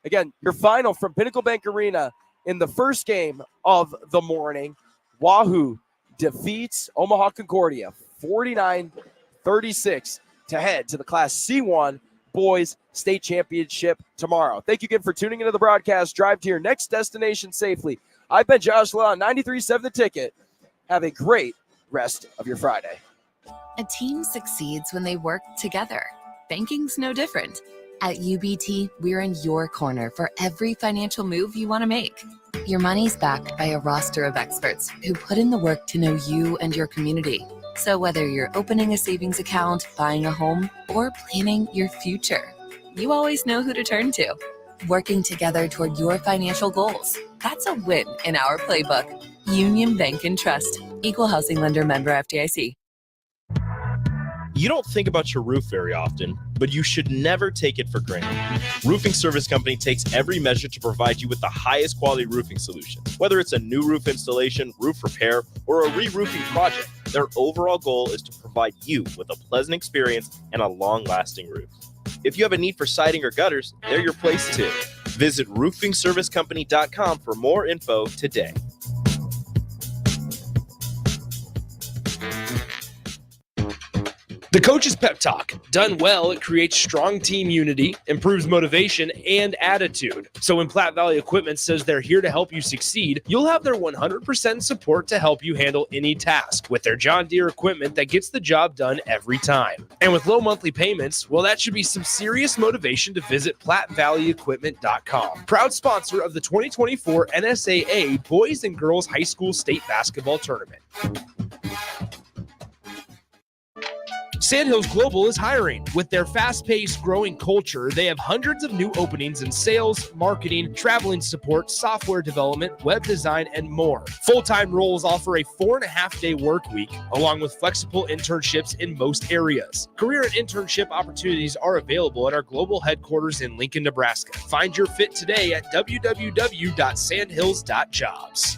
Again, your final from Pinnacle Bank Arena in the first game of the morning. Wahoo defeats Omaha Concordia 49-36 to head to the Class C1 Boys State Championship tomorrow. Thank you again for tuning into the broadcast. Drive to your next destination safely. I've been Josh Law on 93.7 The Ticket. Have a great rest of your Friday. A team succeeds when they work together. Banking's no different. At UBT, we're in your corner for every financial move you want to make. Your money's backed by a roster of experts who put in the work to know you and your community. So whether you're opening a savings account, buying a home, or planning your future, you always know who to turn to. Working together toward your financial goals. That's a win in our playbook. Union Bank and Trust. Equal housing lender, member FDIC. You don't think about your roof very often, but you should never take it for granted. Roofing Service Company takes every measure to provide you with the highest quality roofing solutions. Whether it's a new roof installation, roof repair, or a re-roofing project, their overall goal is to provide you with a pleasant experience and a long-lasting roof. If you have a need for siding or gutters, they're your place too. Visit roofingservicecompany.com for more info today. The Coach's Pep Talk. Done well, it creates strong team unity, improves motivation, and attitude. So when Platte Valley Equipment says they're here to help you succeed, you'll have their 100% support to help you handle any task with their John Deere equipment that gets the job done every time. And with low monthly payments, well, that should be some serious motivation to visit PlatteValleyEquipment.com. Proud sponsor of the 2024 NSAA Boys and Girls High School State Basketball Tournament. Sandhills Global is hiring. With their fast-paced, growing culture, they have hundreds of new openings in sales, marketing, traveling support, software development, web design, and more. Full-time roles offer a 4.5-day work week, along with flexible internships in most areas. Career and internship opportunities are available at our global headquarters in Lincoln, Nebraska. Find your fit today at www.sandhills.jobs.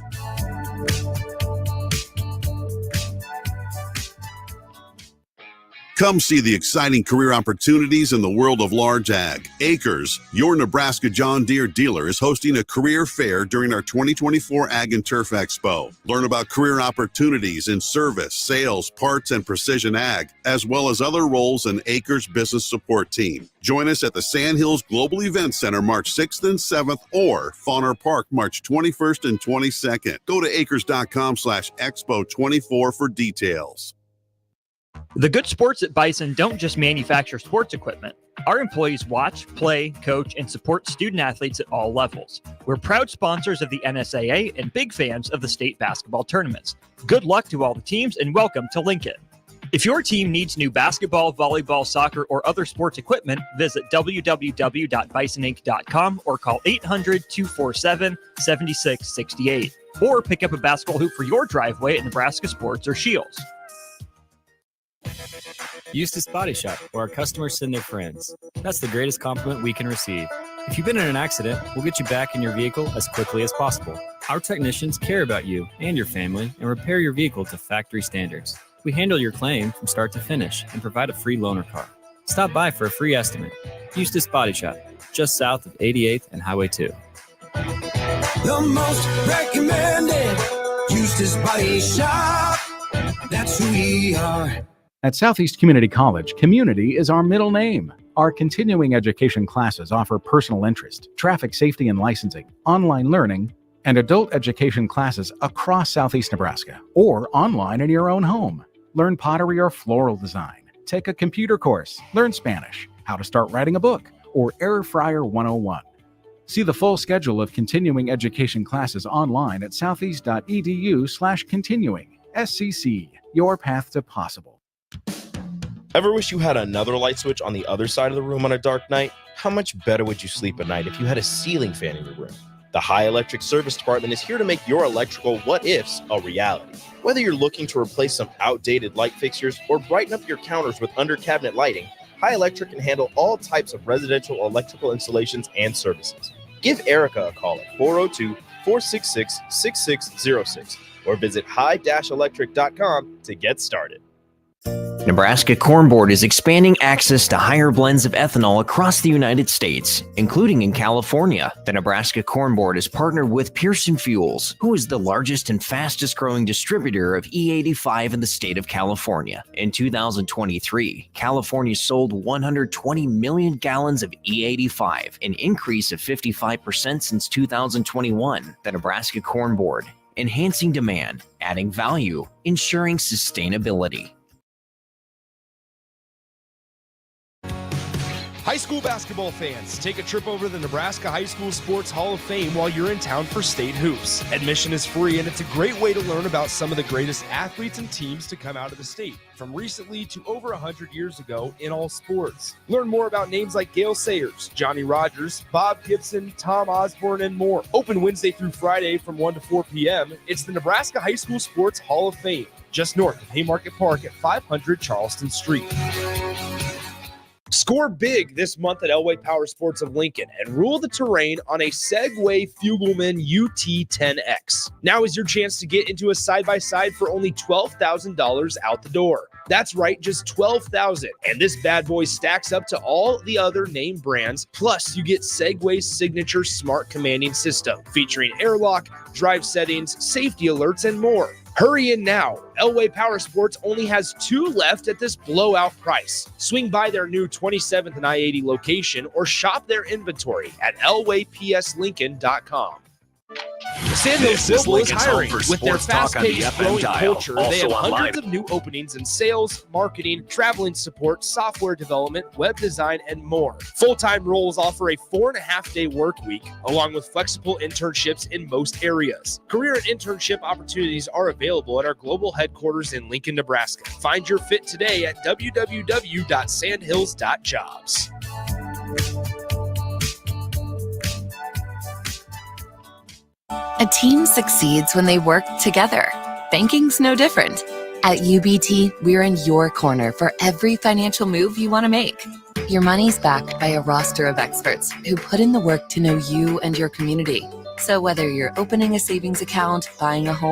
Come see the exciting career opportunities in the world of large ag. Acres, your Nebraska John Deere dealer, is hosting a career fair during our 2024 Ag and Turf Expo. Learn about career opportunities in service, sales, parts, and precision ag, as well as other roles in Acres business support team. Join us at the Sandhills Global Event Center March 6th and 7th or Fauner Park March 21st and 22nd. Go to acres.com/expo24 for details. The good sports at Bison don't just manufacture sports equipment. Our employees watch, play, coach, and support student athletes at all levels. We're proud sponsors of the NSAA and big fans of the state basketball tournaments. Good luck to all the teams and welcome to Lincoln. If your team needs new basketball, volleyball, soccer, or other sports equipment, visit www.bisoninc.com or call 800-247-7668. Or pick up a basketball hoop for your driveway at Nebraska Sports or Shields. Eustace Body Shop, where our customers send their friends. That's the greatest compliment we can receive. If you've been in an accident, we'll get you back in your vehicle as quickly as possible. Our technicians care about you and your family and repair your vehicle to factory standards. We handle your claim from start to finish and provide a free loaner car. Stop by for a free estimate. Eustace Body Shop, just south of 88th and Highway 2. The most recommended Eustace Body Shop. That's who we are. At Southeast Community College, community is our middle name. Our continuing education classes offer personal interest, traffic safety and licensing, online learning, and adult education classes across Southeast Nebraska or online in your own home. Learn pottery or floral design, take a computer course, learn Spanish, how to start writing a book, or Air Fryer 101. See the full schedule of continuing education classes online at southeast.edu/continuing. SCC, your path to possible. Ever wish you had another light switch on the other side of the room on a dark night? How much better would you sleep at night if you had a ceiling fan in your room? The High Electric Service Department is here to make your electrical what-ifs a reality. Whether you're looking to replace some outdated light fixtures or brighten up your counters with under-cabinet lighting, High Electric can handle all types of residential electrical installations and services. Give Erica a call at 402-466-6606 or visit high-electric.com to get started. Nebraska Corn Board is expanding access to higher blends of ethanol across the United States, including in California. The Nebraska Corn Board is partnered with Pearson Fuels, who is the largest and fastest growing distributor of E85 in the state of California. In 2023, California sold 120 million gallons of E85, an increase of 55% since 2021. The Nebraska Corn Board, enhancing demand, adding value, ensuring sustainability. High school basketball fans, take a trip over to the Nebraska High School Sports Hall of Fame while you're in town for state hoops. Admission is free, and it's a great way to learn about some of the greatest athletes and teams to come out of the state, from recently to over 100 years ago in all sports. Learn more about names like Gale Sayers, Johnny Rogers, Bob Gibson, Tom Osborne, and more. Open Wednesday through Friday from 1 to 4 p.m. It's the Nebraska High School Sports Hall of Fame, just north of Haymarket Park at 500 Charleston Street. Score big this month at Elway Power Sports of Lincoln and rule the terrain on a Segway Fugelman UT10X. Now is your chance to get into a side-by-side for only $12,000 out the door. That's right, just $12,000. And this bad boy stacks up to all the other name brands. Plus, you get Segway's signature smart commanding system featuring airlock, drive settings, safety alerts, and more. Hurry in now. Elway Power Sports only has 2 left at this blowout price. Swing by their new 27th and I-80 location or shop their inventory at elwaypslincoln.com. Sandhills This is Global is Lincoln's home hiring. for With their sports talk on the fast-paced, FM growing dial. culture, they Also have online. hundreds of new openings in sales, marketing, traveling support, software development, web design, and more. Full-time roles offer a 4.5-day work week, along with flexible internships in most areas. Career and internship opportunities are available at our global headquarters in Lincoln, Nebraska. Find your fit today at www.sandhills.jobs. A team succeeds when they work together. Banking's no different. At UBT, we're in your corner for every financial move you want to make. Your money's backed by a roster of experts who put in the work to know you and your community. So whether you're opening a savings account, buying a home,